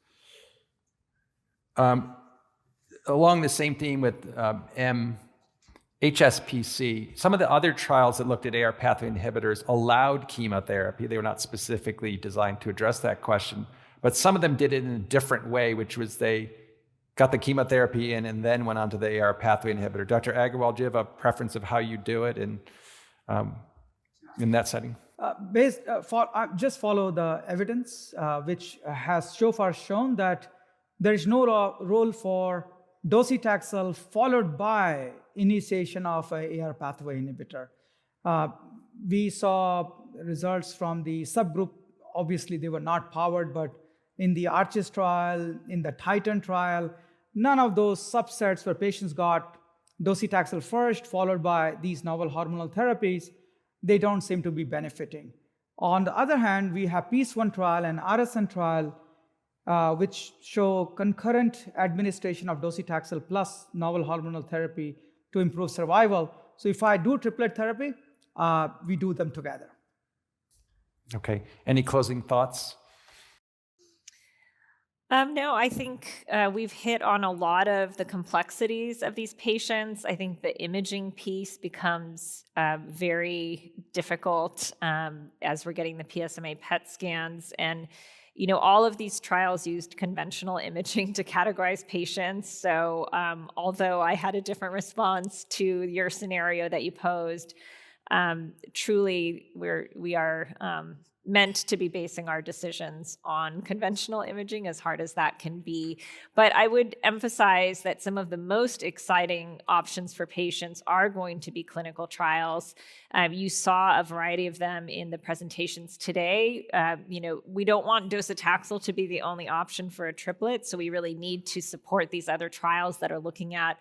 Along the same theme with HSPC, some of the other trials that looked at AR pathway inhibitors allowed chemotherapy. They were not specifically designed to address that question, but some of them did it in a different way, which was they got the chemotherapy in and then went on to the AR pathway inhibitor. Dr. Agarwal, do you have a preference of how you do it in that setting?
Just follow the evidence, which has so far shown that there is no role for docetaxel followed by initiation of a AR pathway inhibitor. We saw results from the subgroup. Obviously, they were not powered, but in the ARCHES trial, in the TITAN trial, none of those subsets where patients got docetaxel first, followed by these novel hormonal therapies, they don't seem to be benefiting. On the other hand, we have PEACE-1 trial and RSN trial, which show concurrent administration of docetaxel plus novel hormonal therapy to improve survival. So if I do triplet therapy, we do them together.
Okay. Any closing thoughts?
No, I think we've hit on a lot of the complexities of these patients. I think the imaging piece becomes very difficult as we're getting the PSMA PET scans. And, all of these trials used conventional imaging to categorize patients. So although I had a different response to your scenario that you posed, truly we are meant to be basing our decisions on conventional imaging, as hard as that can be. But I would emphasize that some of the most exciting options for patients are going to be clinical trials. You saw a variety of them in the presentations today. We don't want docetaxel to be the only option for a triplet, so we really need to support these other trials that are looking at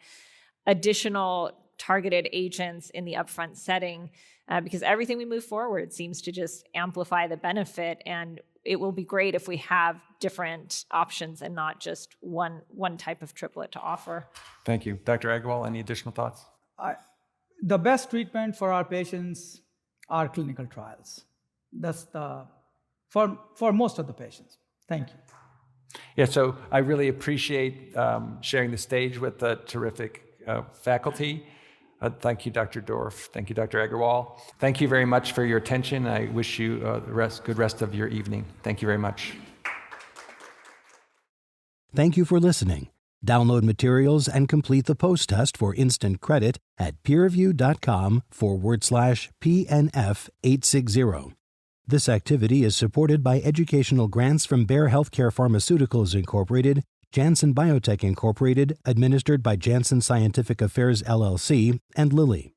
additional targeted agents in the upfront setting, because everything we move forward seems to just amplify the benefit, and it will be great if we have different options and not just one type of triplet to offer.
Thank you. Dr. Agarwal, any additional thoughts?
The best treatment for our patients are clinical trials. That's for most of the patients. Thank you.
Yeah, so I really appreciate sharing the stage with the terrific faculty. Thank you, Dr. Dorff. Thank you, Dr. Agarwal. Thank you very much for your attention. I wish you good rest of your evening. Thank you very much.
Thank you for listening. Download materials and complete the post-test for instant credit at peerreview.com/PNF860. This activity is supported by educational grants from Bayer Healthcare Pharmaceuticals Incorporated, Janssen Biotech Incorporated, administered by Janssen Scientific Affairs LLC, and Lilly.